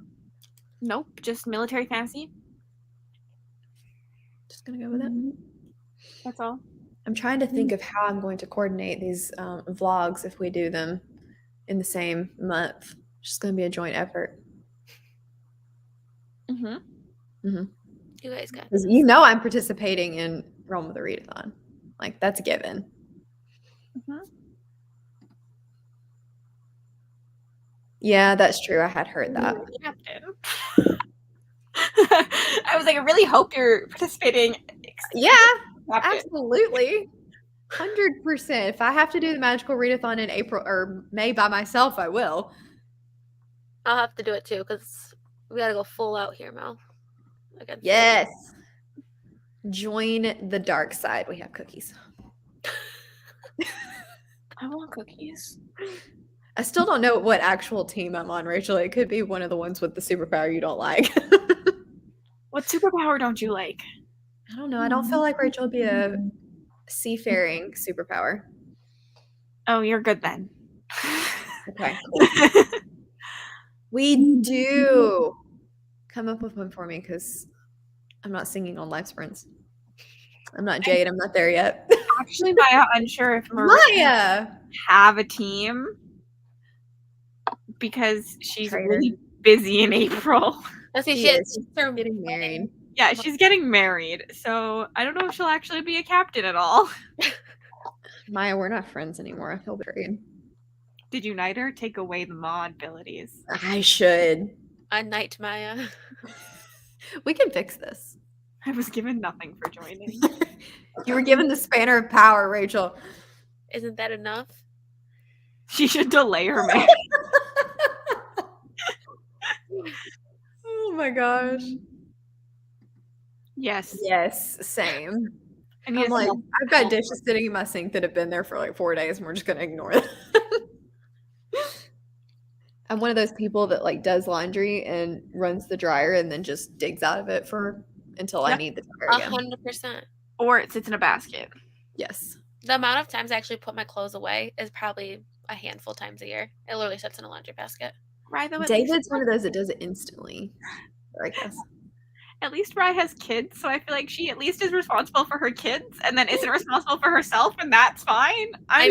Nope, just military fantasy. Just gonna go with it. That's all. I'm trying to think of how I'm going to coordinate these vlogs if we do them in the same month. It's just gonna be a joint effort. You guys got this. You know I'm participating in Realm of the Readathon. Like, that's a given. Yeah, that's true. I had heard that. I was like, I really hope you're participating. Yeah, absolutely. 100%. If I have to do the magical readathon in April or May by myself, I will. I'll have to do it too, because we gotta go full out here, Mel. Yes. Join the dark side. We have cookies. I want cookies. I still don't know what actual team I'm on, Rachel. It could be one of the ones with the superpower you don't like. What superpower don't you like? I don't know. I don't feel like Rachel would be a seafaring superpower. Oh, you're good then. Okay. Cool. We do. Come up with one for me, because I'm not singing on live sprints. I'm not Jade. I'm not there yet. Actually, Maya, unsure if Maria have a team because she's really busy in April. She's getting married. Yeah, she's getting married. So I don't know if she'll actually be a captain at all. Maya, we're not friends anymore. I feel betrayed. Did you knight her? Take away the mod abilities. I should. Unknight Maya. We can fix this. I was given nothing for joining. You were given the spanner of power, Rachel. Isn't that enough? She should delay her marriage. Oh my gosh. Yes. Yes, same. And I'm like, I've got dishes sitting in my sink that have been there for like 4 days, and we're just gonna ignore it. I'm one of those people that like does laundry and runs the dryer and then just digs out of it until I need the dryer again. 100%. Or it sits in a basket. Yes. The amount of times I actually put my chlothes away is probably a handful of times a year. It literally sits in a laundry basket. Right, David's one of those that does it instantly, I guess. At least Rye has kids, so I feel like she at least is responsible for her kids and then isn't responsible for herself, and that's fine. I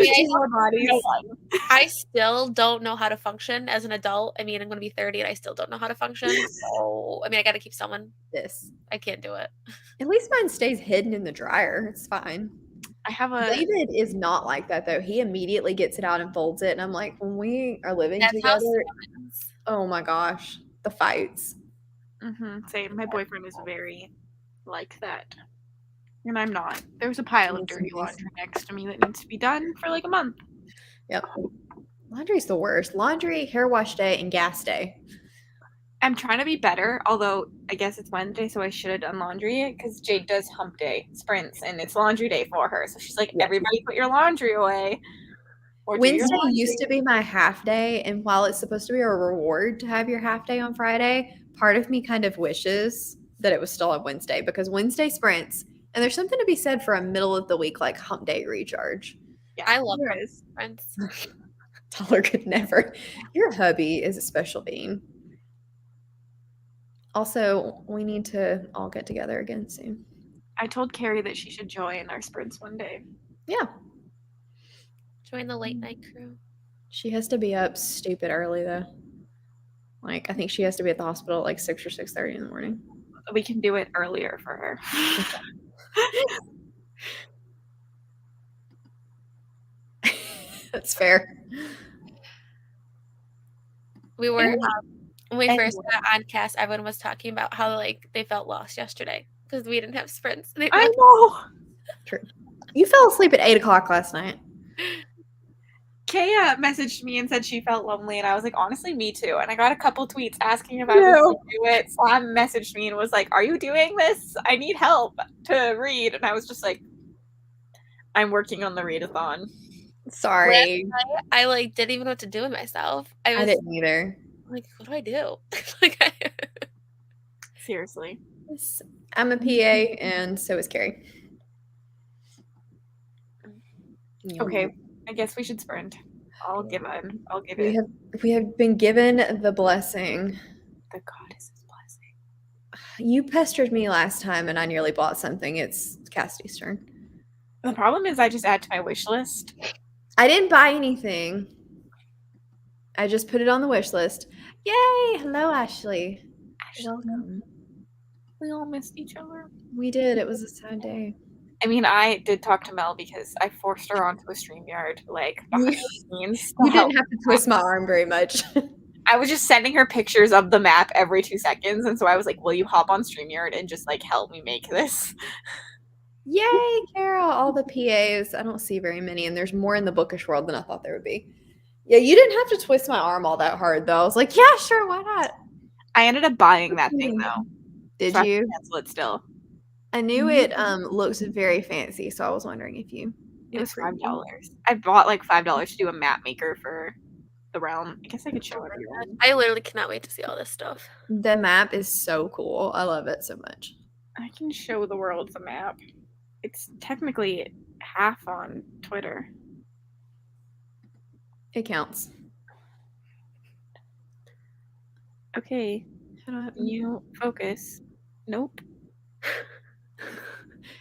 still don't know how to function as an adult. I mean, I'm going to be 30 and I still don't know how to function. So, I mean, I got to keep someone. I can't do it. At least mine stays hidden in the dryer. It's fine. David is not like that, though. He immediately gets it out and folds it. And I'm like, when we are living together, oh my gosh, the fights. Same. My boyfriend is very like that. And I'm not. There's a pile of dirty laundry next to me that needs to be done for like a month. Yep. Laundry's the worst. Laundry, hair wash day, and gas day. I'm trying to be better, although I guess it's Wednesday, so I should have done laundry because Jade does hump day sprints and it's laundry day for her. So she's like, everybody put your laundry away. Wednesday used to be my half day, and while it's supposed to be a reward to have your half day on Friday, part of me kind of wishes that it was still on Wednesday, because Wednesday sprints, and there's something to be said for a middle of the week like hump day recharge. Yeah, I love sprints. Taller could never. Your hubby is a special being. Also, we need to all get together again soon. I told Carrie that she should join our sprints one day. Yeah. Join the late night crew. She has to be up stupid early, though. Like, I think she has to be at the hospital at like 6 or 6:30 in the morning. We can do it earlier for her. That's fair. We were when we first got on cast, everyone was talking about how like they felt lost yesterday because we didn't have sprints. I know. True. You fell asleep at 8:00 last night. Kaya messaged me and said she felt lonely, and I was like, honestly, me too. And I got a couple tweets asking if I was going to do it. Sam messaged me and was like, are you doing this? I need help to read. And I was just like, I'm working on the readathon. Sorry. I like didn't even know what to do with myself. I didn't either. Like, what do I do? Like, seriously. I'm a PA, and so is Carrie. Okay, I guess we should sprint. I'll give it. We have been given the blessing. The goddess's blessing. You pestered me last time, and I nearly bought something. It's Cassidy's turn. The problem is I just add to my wish list. I didn't buy anything. I just put it on the wish list. Yay! Hello, Ashley. Welcome. We all missed each other. We did. It was a sad day. I mean, I did talk to Mel because I forced her onto a StreamYard, like, behind the scenes. You didn't have to twist my arm very much. I was just sending her pictures of the map every 2 seconds, and so I was like, will you hop on StreamYard and just, like, help me make this? Yay, Kara! All the PAs. I don't see very many, and there's more in the bookish world than I thought there would be. Yeah, you didn't have to twist my arm all that hard, though. I was like, yeah, sure, why not? I ended up buying that thing, though. Did so you? I cancel it still. I knew it looks very fancy, so I was wondering if you... It was $5. I bought, like, $5 to do a map maker for the realm. I guess I could show everyone. I literally cannot wait to see all this stuff. The map is so cool. I love it so much. I can show the world the map. It's technically half on Twitter. It counts. Okay. Can you focus? Nope.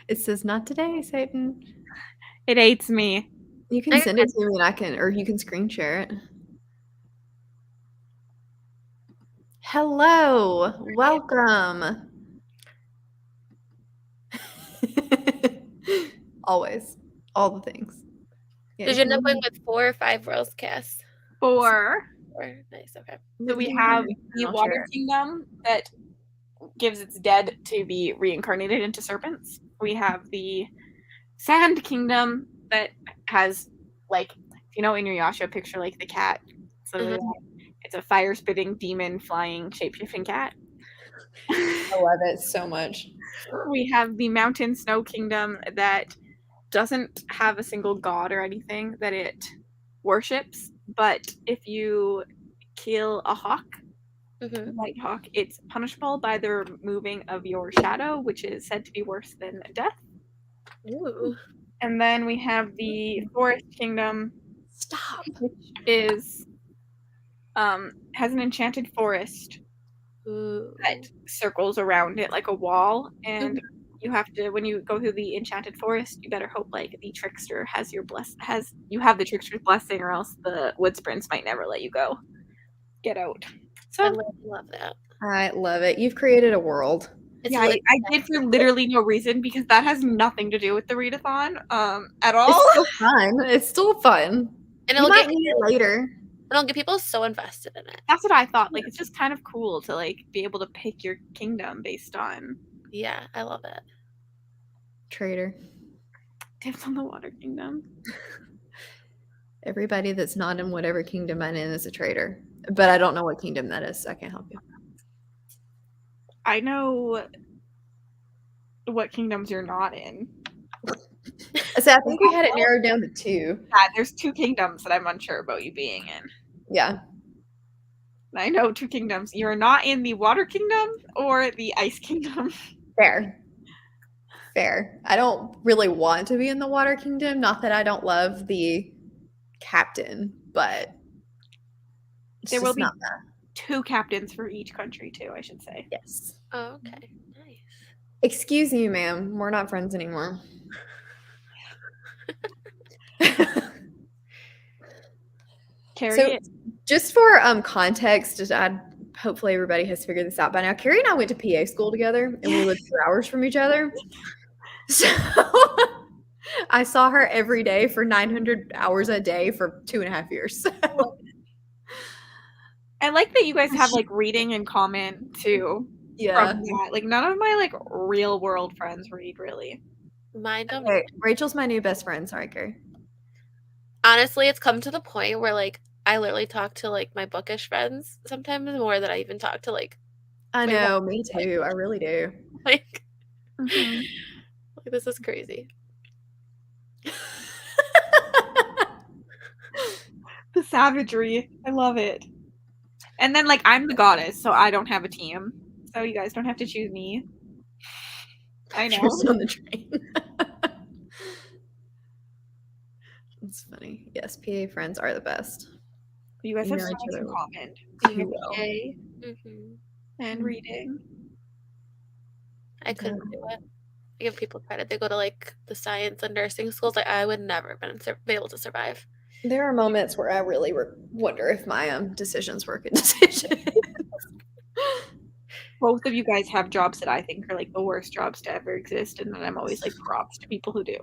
It says not today, Satan. It hates me. You can send it to me and I can, or you can screen share it. Hello. Welcome. Always. All the things. Yeah. Did you end up going with 4 or 5 Royals casts? 4. 4. Nice, okay. So we have the Water Kingdom that gives its dead to be reincarnated into serpents. We have the Sand Kingdom that has, like, if you know in your Yasha picture, like the cat. So it's a fire-spitting, demon, flying, shape-shifting cat. I love it so much. We have the Mountain Snow Kingdom that doesn't have a single god or anything that it worships, but if you kill a hawk, white hawk, it's punishable by the removing of your shadow, which is said to be worse than death. Ooh. And then we have the Forest Kingdom, which is has an enchanted forest that circles around it like a wall, and you have to, when you go through the enchanted forest, you better hope like the trickster has your you have the trickster's blessing, or else the wood sprints might never let you get out. So I love that. I love it. You've created a world. Yeah, I did for literally no reason, because that has nothing to do with the readathon at all. It's still fun. It's still fun. And it'll get need it later. It'll get people so invested in it. That's what I thought. Like, it's just kind of cool to like be able to pick your kingdom based on. Yeah, I love it. Traitor. Dibs on the Water Kingdom. Everybody that's not in whatever kingdom I'm in is a traitor. But I don't know what kingdom that is, so I can't help you. I know what kingdoms you're not in. So I think we had it narrowed down to 2. Yeah, there's 2 kingdoms that I'm unsure about you being in. Yeah. I know 2 kingdoms. You're not in the Water Kingdom or the Ice Kingdom. Fair. I don't really want to be in the Water Kingdom. Not that I don't love the captain, but there will be 2 captains for each country too, I should say. Yes. Oh, okay. Nice. Excuse me, ma'am. We're not friends anymore. Carrie, so, just for context, hopefully everybody has figured this out by now. Carrie and I went to PA school together, and we lived 2 hours from each other. So I saw her every day for 900 hours a day for 2.5 years. And like that you guys have like reading in common too. Yeah. From that. Like none of my like real world friends read really. Mine don't. Okay, Rachel's my new best friend. Sorry, Carrie. Honestly, it's come to the point where like I literally talk to like my bookish friends sometimes more than I even talk to like I my know, me too. I really do. like, Mhm. like this is crazy. The savagery. I love it. And then like I'm the goddess, so I don't have a team. So you guys don't have to choose me. I know. Just on the train. It's funny. Yes, PA friends are the best. You guys You have know so each much in other common. Being too a well. PA Mhm. and reading. I couldn't do it. I give people credit. They go to like the science and nursing schools. Like I would never be able to survive. There are moments where I really wonder if my decisions were good decisions. Both of you guys have jobs that I think are like the worst jobs to ever exist, and then I'm always like props to people who do.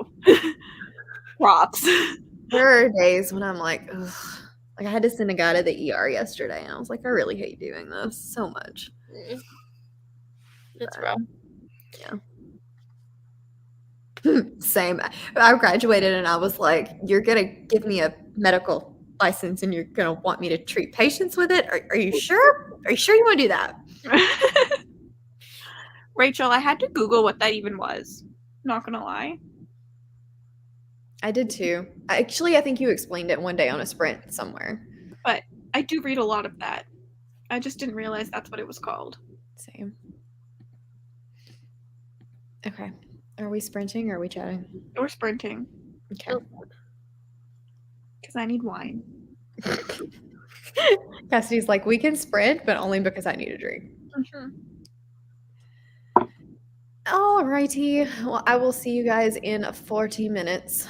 Props. There are days when I'm like, ugh. Like I had to send a guy to the ER yesterday, and I was like, I really hate doing this so much. It's rough. Yeah. Same. I graduated and I was like, you're going to give me a medical license and you're going to want me to treat patients with it? Are you sure? Are you sure you want to do that? Rachel, I had to Google what that even was. Not gonna lie. I did too. Actually, I think you explained it one day on a sprint somewhere. But I do read a lot of that. I just didn't realize that's what it was called. Same. Okay. Are we sprinting or are we chatting? Or sprinting. Okay. Because I need wine. Cassidy's like, we can sprint, but only because I need a drink. Mm-hmm. All righty. Well, I will see you guys in 40 minutes.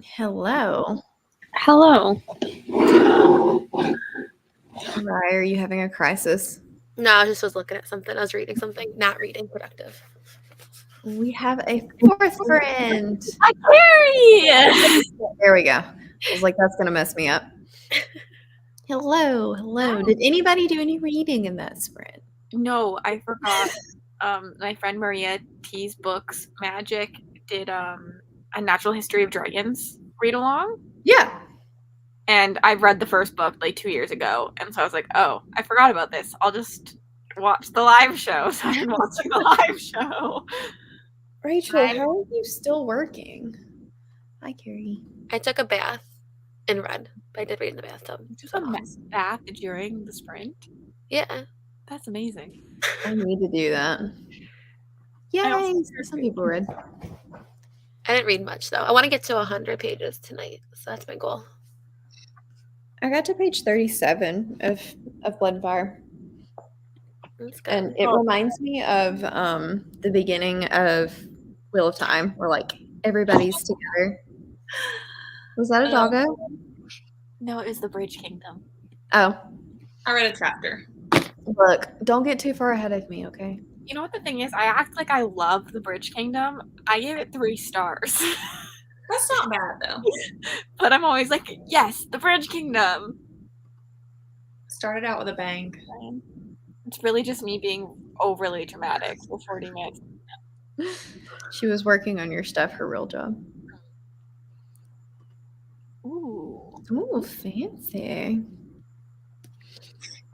Hello. Hello. Rye, are you having a crisis? No, I just was looking at something. I was reading something. Not reading. Productive. We have a fourth friend. Hi, Carrie! There we go. I was like, that's going to mess me up. Hello. Hello. Did anybody do any reading in that sprint? No, I forgot. My friend Maria T's books, Magic, did a Natural History of Dragons read along. Yeah. And I read the first book like 2 years ago. And so I was like, oh, I forgot about this. I'll just watch the live show. So I've been watching the live show. Rachel, how are you still working? Hi, Carrie. I took a bath and read. I did read in the bathtub. Just a bath during the sprint? Yeah. That's amazing. I need to do that. Yay! Some people read. I didn't read much, though. I want to get to 100 pages tonight. So that's my goal. I got to page 37 of Blood and Fire. And it reminds me of the beginning of Wheel of Time, where like everybody's together. Was that a doggo? No, it was the Bridge Kingdom. Oh. I read a chapter. Look, don't get too far ahead of me, okay? You know what the thing is? I act like I love the Bridge Kingdom. I gave it 3 stars. That's not bad, though. But I'm always like, yes, the Bridge Kingdom. Started out with a bang. It's really just me being overly dramatic for 40 minutes. She was working on your stuff, her real job. Ooh, fancy.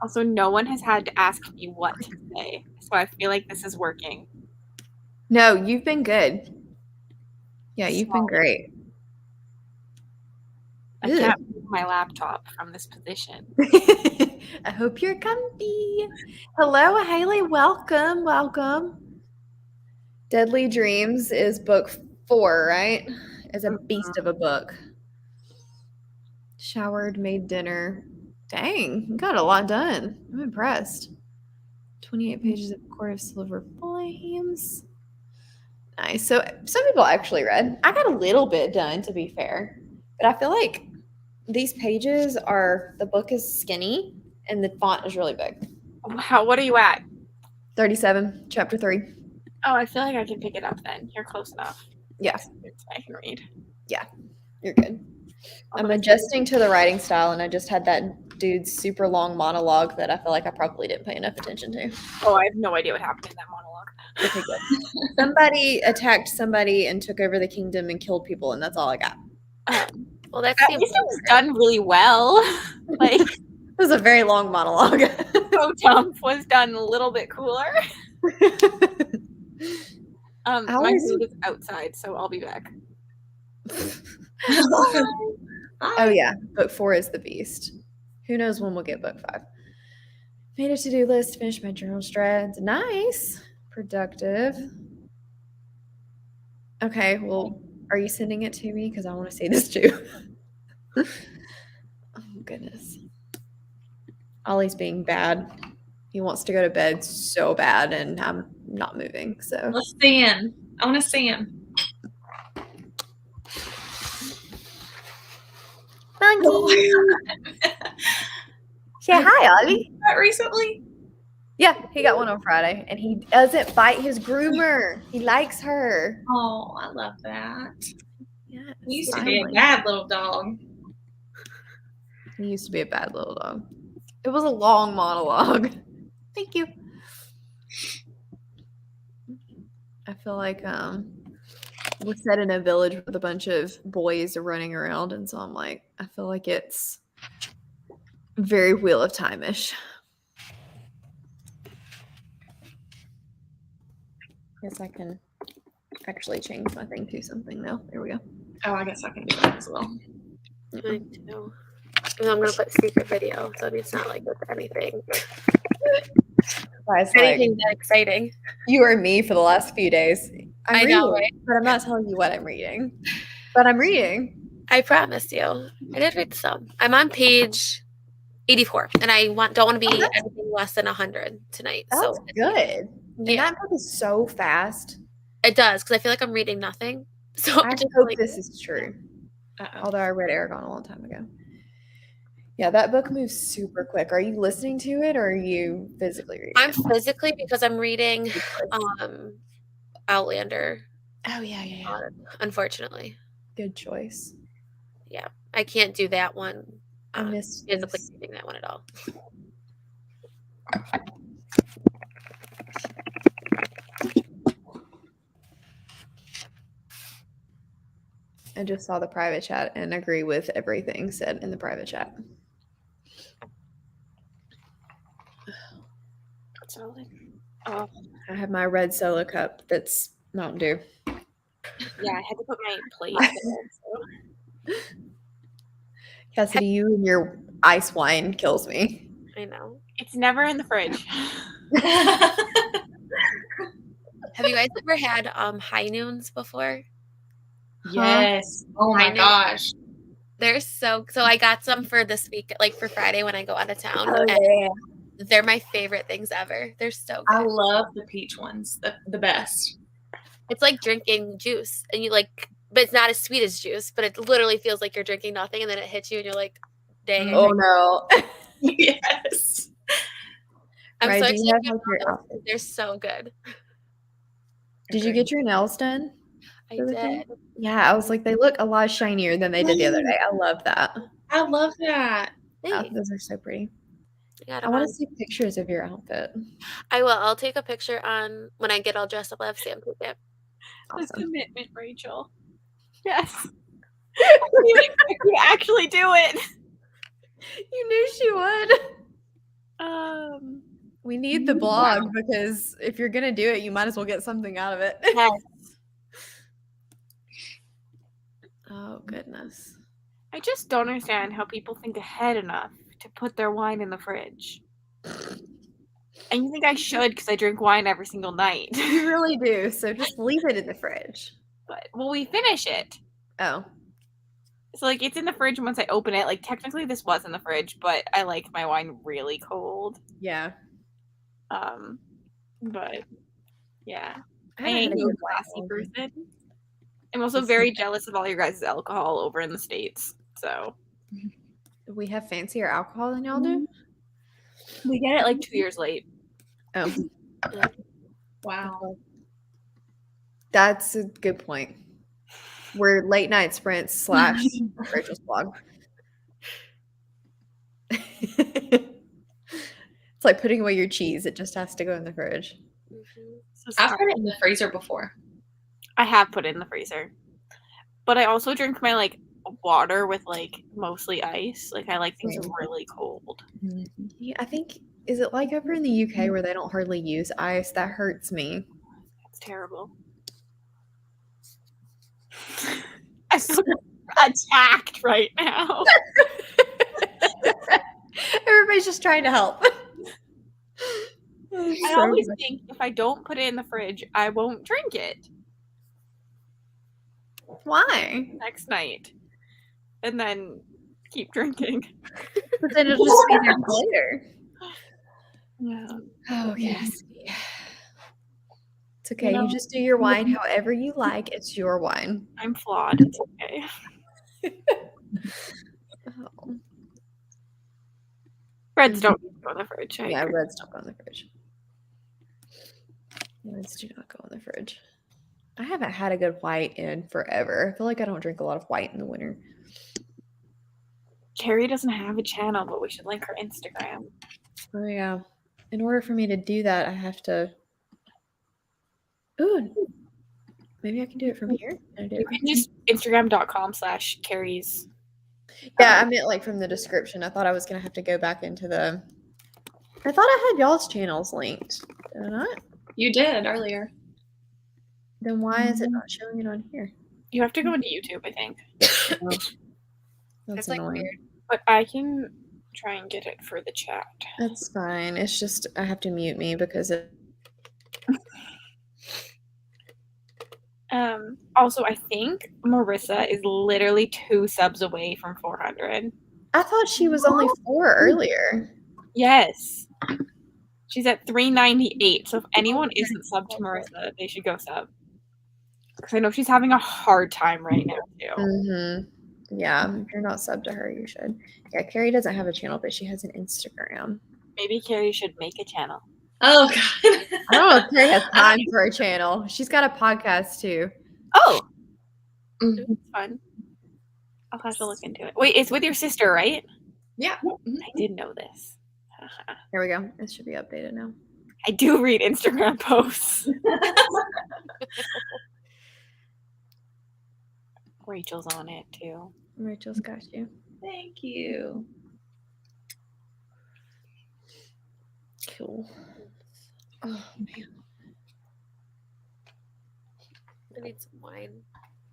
Also, no one has had to ask me what to say, so I feel like this is working. No, you've been good. Yeah, you've been great. I can't move my laptop from this position. I hope you're comfy. Hello, Haley. Welcome. Welcome. Deadly Dreams is book 4, right? It's a beast of a book. Showered, made dinner. Dang, you got a lot done. I'm impressed. 28 pages of Court of Silver Flames. Nice. So some people actually read. I got a little bit done, to be fair. But I feel like these pages are, the book is skinny and the font is really big. What are you at? 37, chapter 3. Oh, I feel like I can pick it up then. You're close enough. Yeah. I can read. Yeah, you're good. I'm adjusting to the writing style, and I just had that dude's super long monologue that I feel like I probably didn't pay enough attention to. Oh, I have no idea what happened in that monologue. Okay, good. Somebody attacked somebody and took over the kingdom and killed people, and that's all I got. Well, that's at least it was done really well. Like, it was a very long monologue. So Dump was done a little bit cooler. My food is outside, so I'll be back. Oh yeah, book 4 is the beast. Who knows when we'll get book 5. Made a to-do list, finished my journal strats. Nice. Productive. Okay, well, are you sending it to me? Because I want to see this too. Oh, goodness. Ollie's being bad. He wants to go to bed so bad, and I'm not moving. So let's see him. I want to see him. Monkey. Oh say hi, Ollie. Recently? Yeah, he got one on Friday, and he doesn't bite his groomer. He likes her. Oh, I love that. Yeah, he used to be a bad little dog. He used to be a bad little dog. It was a long monologue. Thank you. I feel like we're set in a village with a bunch of boys running around, and so I'm like, I feel like it's very Wheel of Time-ish. Guess I can actually change my thing to something now. There we go. Oh, I guess I can do that as well. I do. And I'm gonna put secret video, so it's not like with anything. Anything that exciting. You or me for the last few days. I know, right? But I'm not telling you what I'm reading. But I'm reading. I promised you. I did read some. I'm on page 84, and I don't want to be anything less than 100 tonight. That's good. Yeah. And that book is so fast. It does, because I feel like I'm reading nothing. So I hope this is true. Although I read Aragon a long time ago. Yeah, that book moves super quick. Are you listening to it or are you physically reading I'm it? physically because I'm reading Outlander. Oh, yeah. Unfortunately. Good choice. Yeah. I can't do that one. I missed physically reading that one at all. I just saw the private chat and agree with everything said in the private chat. Solid. Oh, I have my red Solo cup that's Mountain Dew. yeah, I had to put my plate there. So. Cassidy, you and your ice wine kills me. I know. It's never in the fridge. Have you guys ever had high noons before? Yes. Oh my gosh. They're so I got some for this week, like for Friday when I go out of town. Oh, and yeah. they're my favorite things ever. They're so good. I love the peach ones. The best. It's like drinking juice, and you like, but it's not as sweet as juice. But it literally feels like you're drinking nothing, and then it hits you, and you're like, "Dang!" Oh no! Yes. I'm Right, so do you excited. have, like, your outfit? They're so good. Did you get your nails done? I for the did. thing? Yeah, I was like, they look a lot shinier than they did the other day. I love that. I love that. Oh, Thanks. those are so pretty. I I want to see pictures of your outfit. I will. I'll take a picture on when I get all dressed up. I have Sam take it. The Awesome. commitment, Rachel. Yes. You actually do it. You knew she would. We need the blog because if you're gonna do it, you might as well get something out of it. Yes. Oh goodness. I just don't understand how people think ahead enough to put their wine in the fridge. And you think I should because I drink wine every single night. You really do. So just leave it in the fridge. But we finish it. Oh. So like it's in the fridge once I open it. Like technically this was in the fridge, but I like my wine really cold. Yeah. But yeah. I haven't ain't had a no good classy wine. person. I'm also very jealous of all your guys' alcohol over in the States. So We have fancier alcohol than y'all do? we get it like 2 years late. Oh. Wow. That's a good point. We're late night sprints / Rachel's blog. It's like putting away your cheese. It just has to go in the fridge. So I've put it in the freezer before. I have put it in the freezer. But I also drink my like water with like mostly ice. Like I like things really cold. Yeah, I think, is it like over in the UK where they don't hardly use ice? That hurts me. That's terrible. I'm so attacked right now. Everybody's just trying to help. I always think if I don't put it in the fridge, I won't drink it. Why? Next night. And then keep drinking. But then it'll just be there later. Yeah. Oh, yes. It's okay. You just do your wine however you like. It's your wine. I'm flawed. It's okay. Oh. Reds don't go in the fridge. Yeah, reds don't go in the fridge. Reds do not go in the fridge. I haven't had a good white in forever. I feel like I don't drink a lot of white in the winter. Carrie doesn't have a channel, but we should link her Instagram. Oh, yeah. In order for me to do that, I have to... Ooh. Maybe I can do it from here. You can just Instagram.com/Carrie's. Yeah, I meant like from the description. I thought I was going to have to go back into the... I thought I had y'all's channels linked. Did I not? You did earlier. Then why is it not showing it on here? You have to go into YouTube, I think. That's like annoying. weird. But I can try and get it for the chat. That's fine. It's just I have to mute me because it... Also, I think Marissa is literally 2 subs away from 400. I thought she was only 4 earlier. Yes. She's at 398. So if anyone isn't subbed to Marissa, they should go sub. Because I know she's having a hard time right now, too. Mm-hmm. Yeah, if you're not subbed to her, you should. Yeah, Carrie doesn't have a channel, but she has an Instagram. Maybe Carrie should make a channel. Oh God. I don't know if Carrie has time for a channel. She's got a podcast too. Oh, Mhm. it's fun. I'll have to look into it. Wait, it's with your sister, right? Yeah. I did know this. Here we go. It should be updated now. I do read Instagram posts. Rachel's on it too. Rachel's got you. Thank you. Cool. Oh man, I need some wine.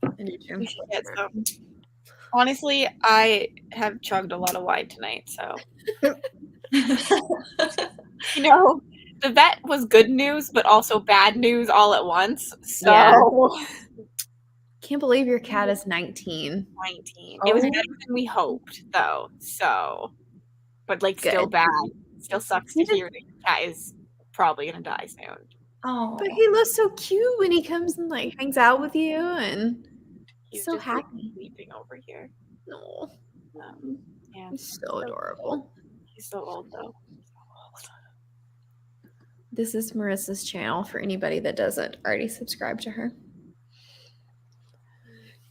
I do too. We should get some. Honestly, I have chugged a lot of wine tonight, so you know, the vet was good news, but also bad news all at once. So Yeah. Can't believe your cat is 19. 19. It was Oh. better than we hoped, though. So, but like still Good. bad. Still sucks to He just- hear that your cat is probably gonna die soon. Oh. But he looks so cute when he comes and like hangs out with you, and He's so just like, happy. sleeping over here. No, Yeah, he's so adorable. he's so old though. This is Marissa's channel for anybody that doesn't already subscribe to her.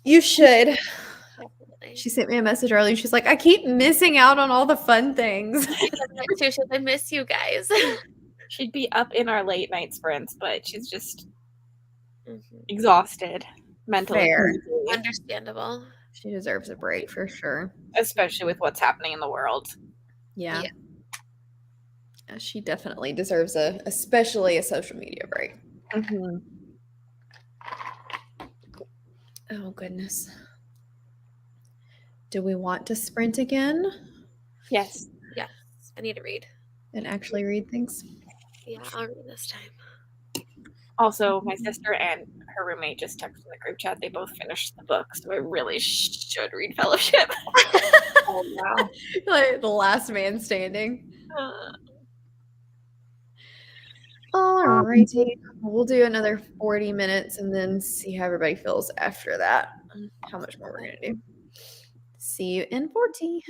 You should. Definitely. She sent me a message earlier. She's like, I keep missing out on all the fun things. I miss you guys. She'd be up in our late night sprints, but she's just exhausted mentally. Fair. Understandable. She deserves a break for sure. Especially with what's happening in the world. Yeah. Yeah. Yeah, she definitely deserves especially a social media break. Mm-hmm. Oh, goodness. Do we want to sprint again Yes. Yes. I need to read. and actually read things? Yeah, I'll read this time. Also, my sister and her roommate just texted in the group chat. They both finished the book, so I really should read Fellowship. Oh wow. Like the last man standing. Alrighty. We'll do another 40 minutes and then see how everybody feels after that. How much more we're going to do. See you in 40.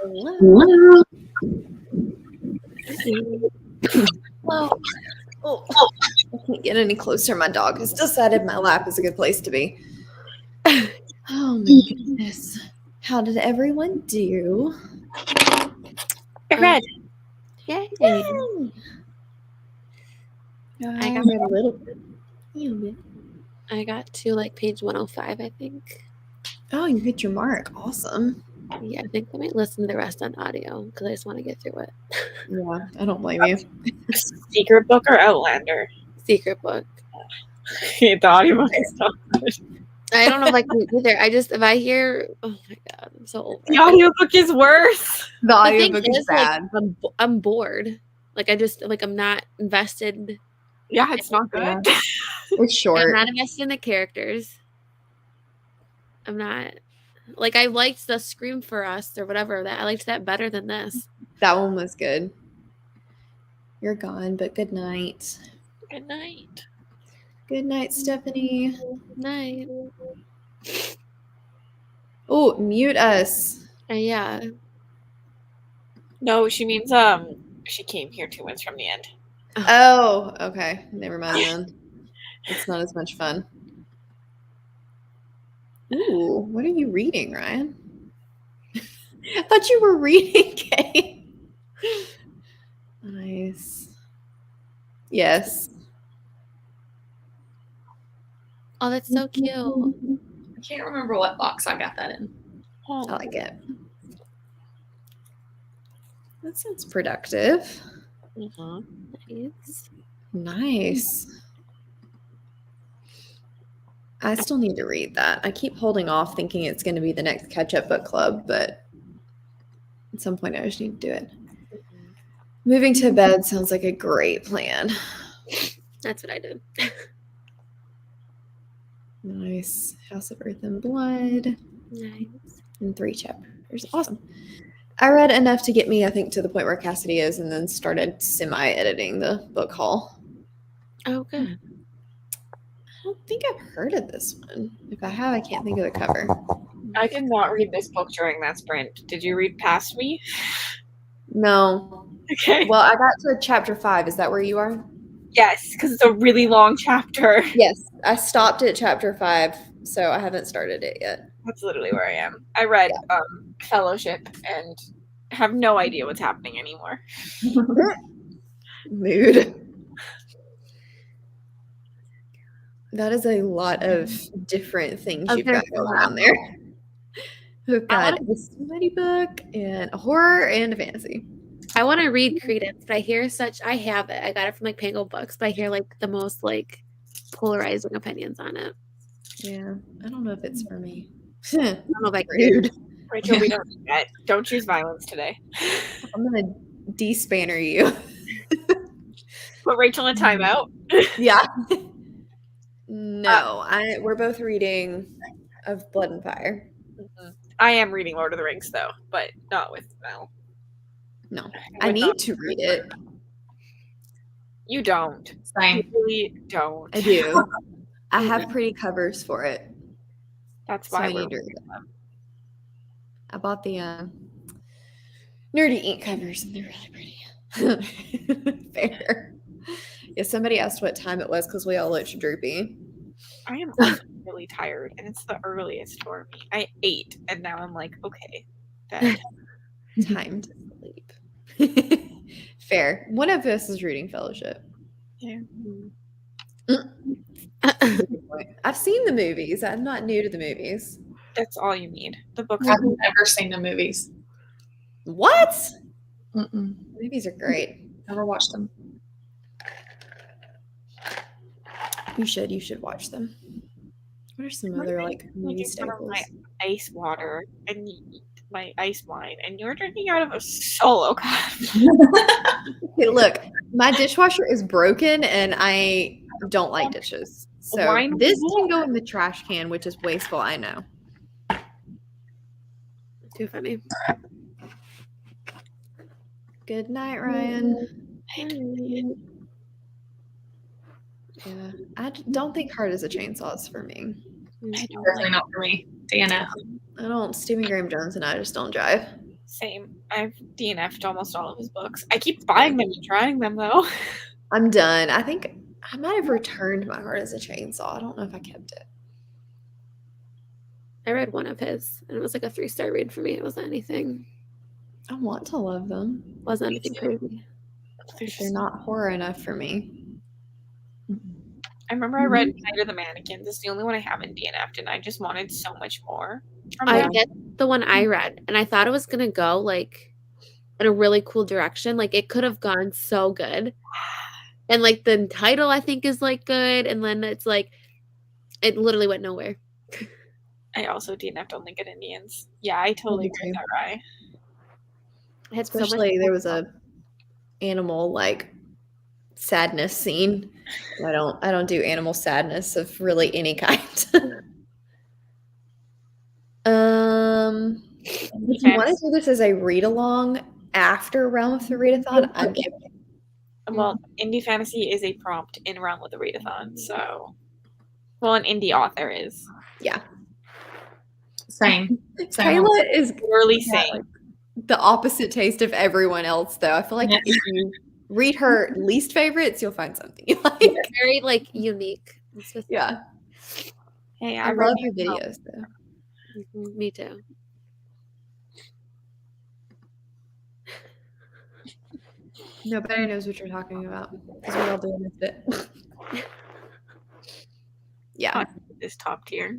Hello. Hello. Oh, I can't get any closer. My dog has decided my lap is a good place to be. Oh my goodness. How did everyone do? I read. Yay. I got read a little bit. I got to like page 105, I think. Oh, you hit your mark. Awesome. Yeah, I think I might listen to the rest on audio because I just want to get through it. Yeah, I don't blame you. Secret book or Outlander? Secret book. The audiobook is so good. I don't know if I can either. If I hear, oh my God, I'm so over The it. audiobook is worse. The audiobook is bad. Like, I'm bored. Like, I'm not invested. Yeah, it's not good. It's short. I'm not invested in the characters. I'm not. Like, I liked the Scream for Us or whatever. I liked that better than this. That one was good. You're gone, but good night. Good night. Good night, Stephanie. Good night. Oh, mute us. Yeah. No, she means she came here 2 months from the end. Oh, okay. Never mind then. It's not as much fun. Ooh, what are you reading, Ryan? I thought you were reading, Kate. Nice. Yes. Oh, that's so cute. I can't remember what box I got that in. I like it. That sounds productive. Nice. Nice. I still need to read that. I keep holding off thinking it's going to be the next catch-up book club, but at some point I just need to do it. Moving to bed sounds like a great plan. That's what I did. Nice. House of Earth and Blood. Nice. And 3 chapters. Awesome. I read enough to get me, I think, to the point where Cassidy is, and then started semi-editing the book haul. Oh, good. I don't think I've heard of this one. If I have, I can't think of the cover. I did not read this book during that sprint. Did you read past me? No. Okay. Well, I got to chapter 5. Is that where you are? Yes, because it's a really long chapter. Yes. I stopped at chapter 5, so I haven't started it yet. That's literally where I am. I read Fellowship and have no idea what's happening anymore. Mood. That is a lot of different things you've got going on there. We've got a study book and a horror and a fantasy. I want to read Credence, but I hear I have it. I got it from like Pango Books, but I hear like the most like polarizing opinions on it. Yeah, I don't know if it's for me. I don't know if I Rude. Rachel, we don't need that. Don't choose violence today. I'm gonna de-spanner you. Put Rachel in timeout. Yeah. No, we're both reading Of Blood and Fire. I am reading Lord of the Rings though, but not with Mel. No, I need to read it. You don't. Same. You really don't. I do. I have pretty covers for it. That's So why I need to read it. I bought the Nerdy Ink covers, and they're really pretty. Fair. Yeah, somebody asked what time it was because we all looked droopy. I am also really tired, and it's the earliest for me. I ate, and now I'm like, okay, bed. Time to sleep. Fair. One of us is reading Fellowship. Yeah. I've seen the movies. I'm not new to the movies. That's all you need. The books. I've never seen the movies. What? Mm-mm. The movies are great. Never watched them. You should watch them. What are some other like movie staples? My ice water and my ice wine, and you're drinking out of a Solo cup. Okay, look, my dishwasher is broken, and I don't like dishes. So Wine this was can go in the trash can, which is wasteful. I know. Too funny. Good night, Ryan. Yeah, I don't think Hard as a Chainsaw is for me. Definitely not for me. Dana. I don't. Stephen Graham Jones and I just don't drive. Same. I've DNF'd almost all of his books. I keep buying them and trying them, though. I'm done. I think I might have returned My Heart as a Chainsaw. I don't know if I kept it. I read one of his, and it was like a 3-star read for me. It wasn't anything. I want to love them. Wasn't anything crazy. They're not horror enough for me. I remember I read Night of the Mannequins. It's the only one I haven't DNF'd, and I just wanted so much more from I it. did the one I read, and I thought it was gonna go like in a really cool direction. Like it could have gone so good, and like the title I think is like good, and then it's like it literally went nowhere. I also DNF'd Only Good Indians. Yeah, I totally agree with that, Rye. I had Especially there was a animal like sadness scene. I don't do animal sadness of really any kind. If you want to do this as a read along after Realm of the Readathon, I'm game. Well, indie fantasy is a prompt in Realm of the Readathon, so an indie author is. Yeah. Same. Kayla is really saying like the opposite taste of everyone else, though. I feel like if you read her least favorites, you'll find something you like. Very like unique. Yeah. Hey, I love her videos though. Me too. Nobody knows what you're talking about because we're all doing this bit. Yeah. Is top tier.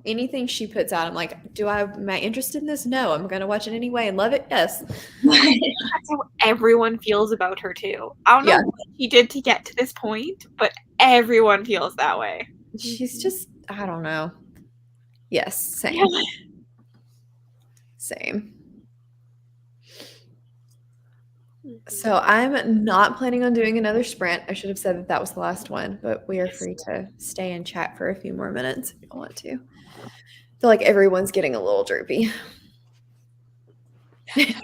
Anything she puts out, I'm like, am I interested in this? No, I'm gonna watch it anyway and love it. Yes. That's how everyone feels about her too. I don't know what she did to get to this point, but everyone feels that way. She's just, I don't know. Yes, same. Yeah. Same. So I'm not planning on doing another sprint. I should have said that was the last one, but we are free to stay and chat for a few more minutes if you want to. I feel like everyone's getting a little droopy.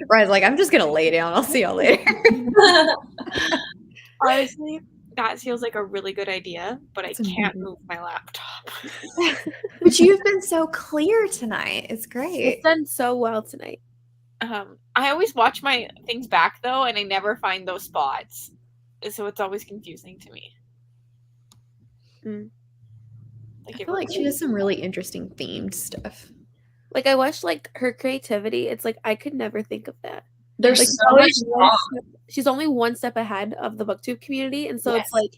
Ryan's like, I'm just going to lay down. I'll see y'all later. Honestly, that feels like a really good idea, but I can't move my laptop. But you've been so clear tonight. It's great. It's done so well tonight. I always watch my things back though, and I never find those spots, so it's always confusing to me. I feel like she does some really interesting themed stuff. Like I watched like her creativity. It's like I could never think of that. There's like, so much she's only one step ahead of the booktube community, and so it's like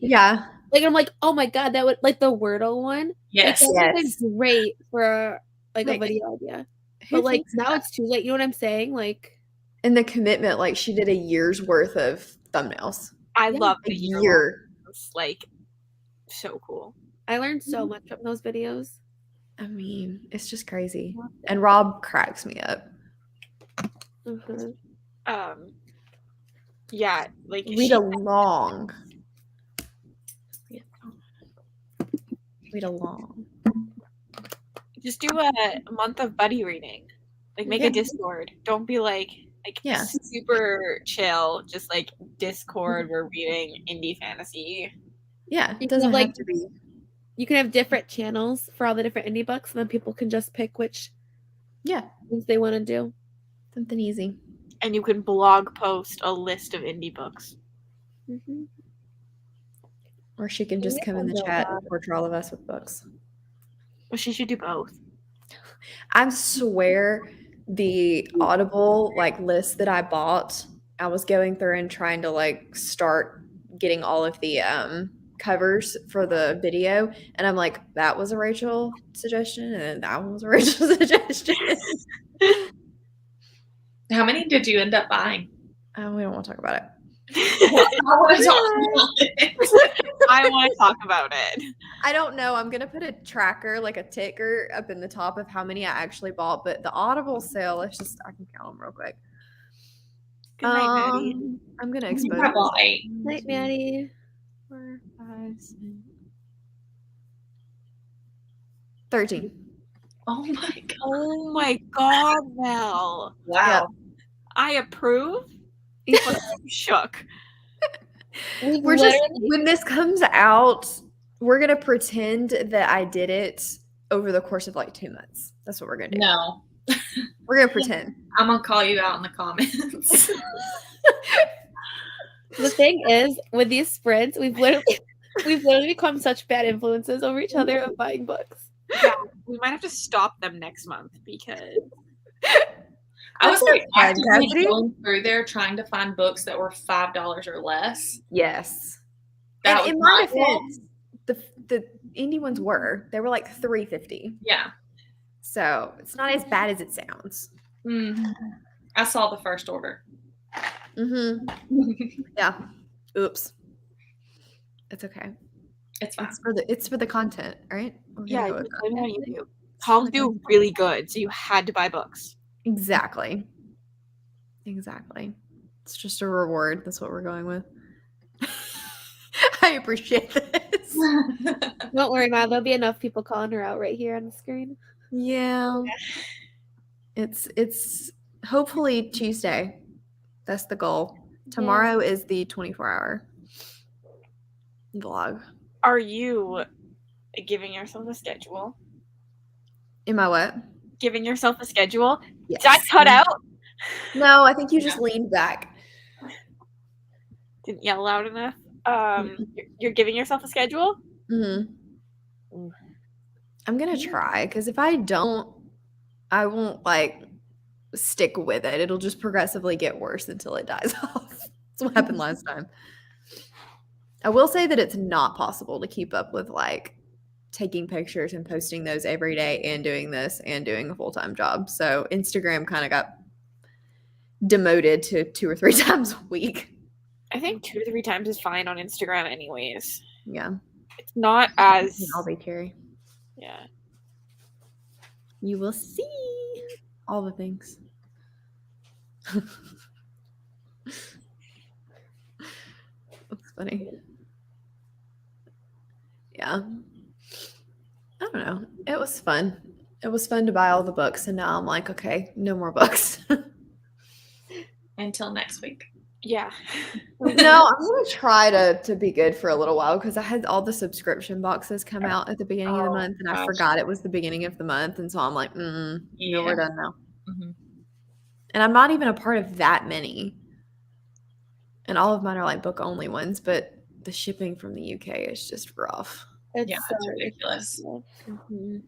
like I'm like, oh my god, that would like the Wordle one. Yes, like, that would be great for like a video idea. But like now it's too late. You know what I'm saying? Like, and the commitment, like she did a year's worth of thumbnails. I love a year. It's like so cool. I learned so much from those videos. I mean, it's just crazy. And Rob cracks me up. Yeah, like read along. Read along. Just do a month of buddy reading. Like make a Discord. Don't be like super chill. Just like Discord. We're reading indie fantasy. Yeah, it doesn't have to be. You can have different channels for all the different indie books, and then people can just pick which things they want to do. Something easy. And you can blog post a list of indie books. Or she can just come in the chat and torture all of us with books. Well, she should do both. I swear the Audible like list that I bought, I was going through and trying to like start getting all of the covers for the video, and I'm like, that was a Rachel suggestion, and that one was a Rachel suggestion. How many did you end up buying? We don't want to talk about it. I want to talk about it. I want to talk about it. I don't know. I'm going to put a tracker, like a ticker up in the top of how many I actually bought, but the Audible sale, I can count them real quick. Good night, Maddie. I'm going to expose Good night, Maddie. 4, 5, 6, 13. Oh my god. Oh my god, Mel. Wow. I approve. I'm shook. We're just, when this comes out, we're going to pretend that I did it over the course of like 2 months. That's what we're going to do. No. We're going to pretend. I'm gonna call you out in the comments. The thing is, with these sprints, we've literally become such bad influences over each other of buying books. Yeah, we might have to stop them next month because I was like actively Cassidy. going through there trying to find books that were $5 or less. Yes. That And was in my defense, the indie ones they were like $3.50. Yeah. So it's not as bad as it sounds. I saw the first order. Yeah. Oops. It's okay. It's fine. It's for the content, right? yeah, you Palms do really good, so you had to buy books. Exactly. It's just a reward. That's what we're going with. I appreciate this. Don't worry, Ma. There'll be enough people calling her out right here on the screen. Yeah. It's hopefully Tuesday. That's the goal. Tomorrow is the 24-hour vlog. Are you giving yourself a schedule? Am I what? Giving yourself a schedule? Yes. Did I cut out? No, I think you just leaned back. Didn't yell loud enough. You're giving yourself a schedule? Mm-hmm. I'm gonna try, because if I don't, I won't like stick with it. It'll just progressively get worse until it dies off. That's what happened last time. I will say that it's not possible to keep up with like taking pictures and posting those every day and doing this and doing a full-time job. So Instagram kind of got demoted to 2 or 3 times a week. I think 2 to 3 times is fine on Instagram anyways. Yeah. It's not as... I'll be Terry. Yeah. You will see all the things. That's funny. Yeah. I don't know. It was fun. It was fun to buy all the books, and now I'm like, okay, no more books. Until next week. Yeah. No, I'm gonna try to be good for a little while, because I had all the subscription boxes come out at the beginning of the month, and I forgot it was the beginning of the month, and so I'm like, no, we're done now. Mm-hmm. And I'm not even a part of that many, and all of mine are like book only ones, but the shipping from the UK is just rough. It's it's ridiculous. Mm-hmm.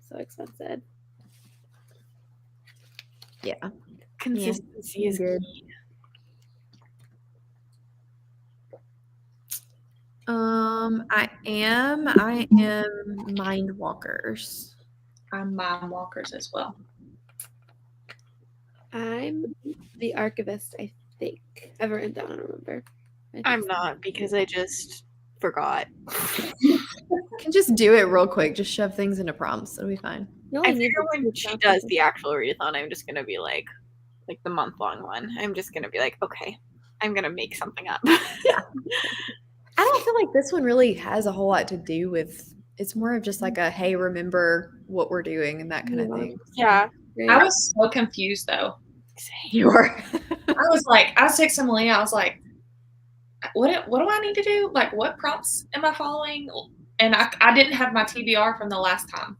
So expensive. Yeah. Consistency is good. I am Mind Walkers. I'm Mind Walkers as well. I'm the Archivist, I think. I've written down, I don't remember. I'm not, because I just forgot. You can just do it real quick. Just shove things into prompts. It'll be fine. I figure when she does the actual readathon, I'm just gonna be like the month-long one. I'm just gonna be like, okay, I'm gonna make something up. Yeah. I don't feel like this one really has a whole lot to do with. It's more of just like a, hey, remember what we're doing and that kind of thing. Yeah. I was so confused though. You were. I was texting Malia. I was like, what do I need to do? Like, what prompts am I following? And I didn't have my TBR from the last time.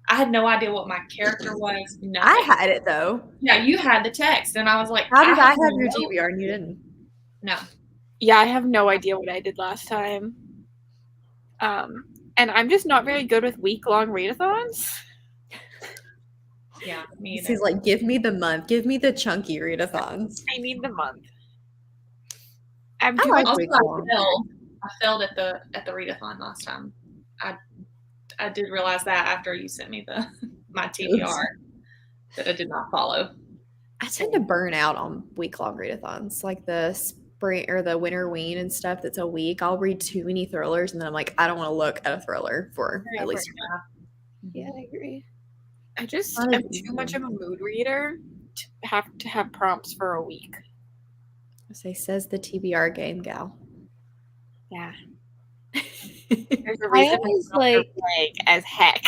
I had no idea what my character was. Nothing. I had it though. Yeah, you had the text, and I was like, how did I have your TBR and you didn't? No. Yeah, I have no idea what I did last time. And I'm just not very good with week-long readathons. Yeah, me either. He's like, give me the month. Give me the chunky readathons. I need the month. I failed at the readathon last time. I did realize that after you sent me my TBR that I did not follow. I tend to burn out on week-long readathons, like the spring or the winter ween and stuff. That's a week. I'll read too many thrillers, and then I'm like, I don't want to look at a thriller for at least. Yeah, I agree. I'm too much of a mood reader to have prompts for a week. Says the TBR game gal. Yeah. There's a reason I was like as heck.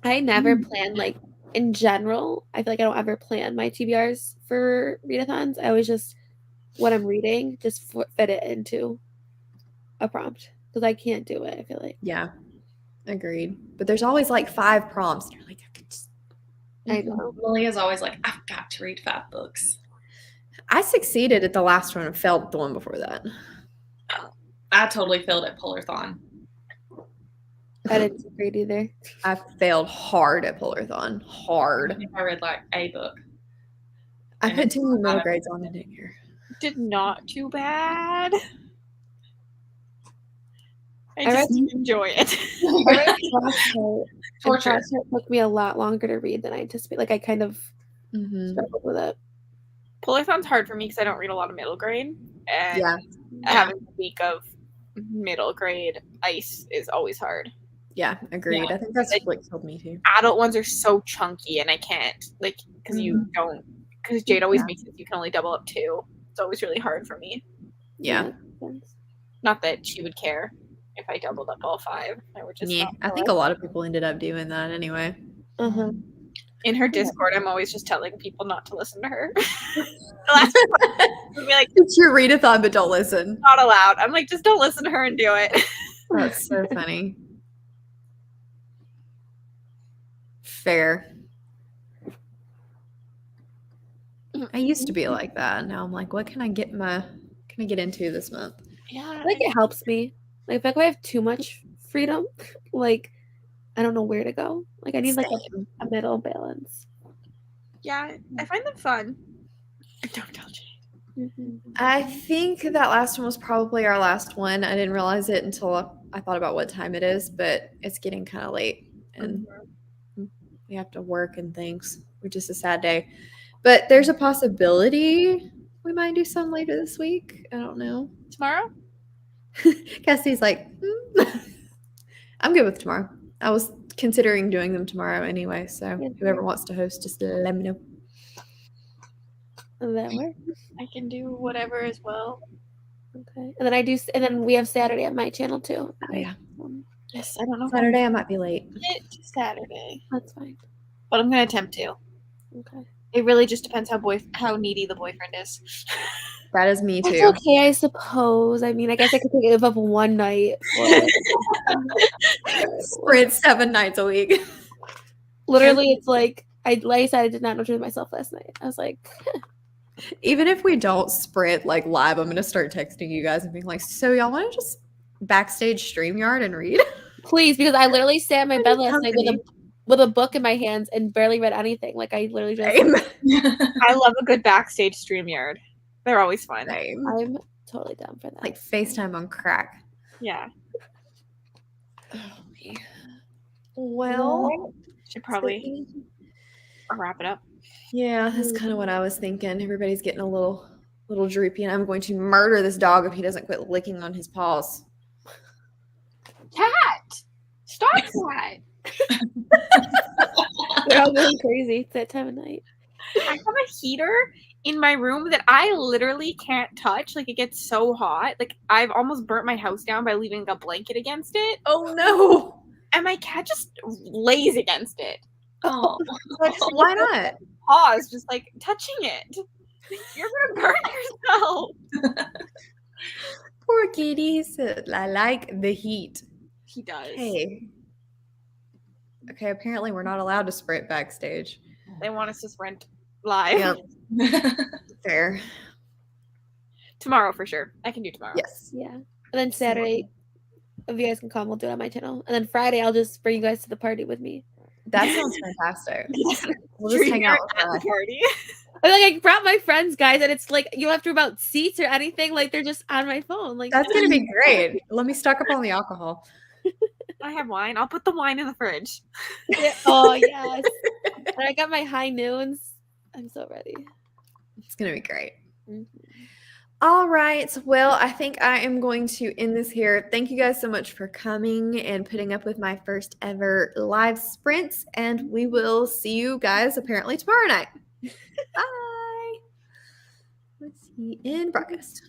I never plan, like, in general. I feel like I don't ever plan my TBRs for readathons. I always just, what I'm reading, just fit it into a prompt, because I can't do it, I feel like. Yeah, agreed. But there's always like 5 prompts. And you're like, I know. Malia's always like, I've got to read 5 books. I succeeded at the last one and failed at the one before that. I totally failed at Polarthon. I didn't read either. I failed hard at Polarthon. Hard. I think I read like a book. I put too many middle grades on it in here. Did not too bad. I just enjoy it. Torture. It took me a lot longer to read than I anticipated. Like I kind of struggled with it. Polarthon's hard for me because I don't read a lot of middle grade, and having a week of middle grade ice is always hard. Yeah, agreed. Yeah. I think that's what killed me too. Adult ones are so chunky, and I can't because you don't. Because Jade always makes it. You can only double up 2. It's always really hard for me. Yeah. Not that she would care if I doubled up all 5. I would just. Yeah, I think a lot of people ended up doing that anyway. In her Discord, I'm always just telling people not to listen to her. The last one would be like, it's your readathon, but don't listen. Not allowed. I'm like, just don't listen to her and do it. That's so funny. Fair. I used to be like that. Now I'm like, what can I get into this month? Yeah, like it helps me. Like if I have too much freedom, like I don't know where to go. Like I need like a middle balance. Yeah, I find them fun. Don't tell Jade. I think that last one was probably our last one. I didn't realize it until I thought about what time it is, but it's getting kind of late and we have to work and things, which is a sad day. But there's a possibility we might do some later this week. I don't know. Tomorrow? Cassie's like, I'm good with tomorrow. I was considering doing them tomorrow anyway, so whoever wants to host, just let me know. That works. I can do whatever as well. Okay. And then we have Saturday at my channel too. Oh yeah. Yes, I don't know. Saturday I might be late. It's Saturday. That's fine. But I'm gonna attempt to. Okay. It really just depends how needy the boyfriend is. That is me too. That's okay, I suppose. I mean, I guess I could give up one night for sprint 7 nights a week. Literally, it's like I said, I did not know to myself last night. I was like, even if we don't sprint like live, I'm gonna start texting you guys and being like, so y'all want to just backstage StreamYard and read? Please, because I literally sat in my bed last night with a book in my hands and barely read anything. Like I literally just. I love a good backstage StreamYard. They're always fun. Same. I'm totally down for that. Like FaceTime on crack. Yeah. Oh, man. Well, should probably wrap it up. Yeah, that's kind of what I was thinking. Everybody's getting a little droopy, and I'm going to murder this dog if he doesn't quit licking on his paws. Cat! Stop that! They're all going crazy. It's that time of night. I have a heater in my room that I literally can't touch. Like, it gets so hot. Like, I've almost burnt my house down by leaving a blanket against it. Oh, no. And my cat just lays against it. Oh. Why not? Paws, just, like, touching it. You're going to burn yourself. Poor kitty. I like the heat. He does. Okay, apparently we're not allowed to sprint backstage. They want us to sprint live. Yep. Fair. Tomorrow for sure. I can do tomorrow. Yes. Yeah. And then Saturday, if you guys can come, we'll do it on my channel. And then Friday, I'll just bring you guys to the party with me. That sounds fantastic. We'll just hang out at the party. I brought my friends, guys, and it's like you don't have to worry about seats or anything. Like they're just on my phone. Like that's gonna be great. Let me stock up on the alcohol. I have wine. I'll put the wine in the fridge. Oh yes. And I got my high noons. I'm so ready. It's gonna be great. Mm-hmm. All right. Well, I think I am going to end this here. Thank you guys so much for coming and putting up with my first ever live sprints. And we will see you guys apparently tomorrow night. Bye. Let's see in broadcast.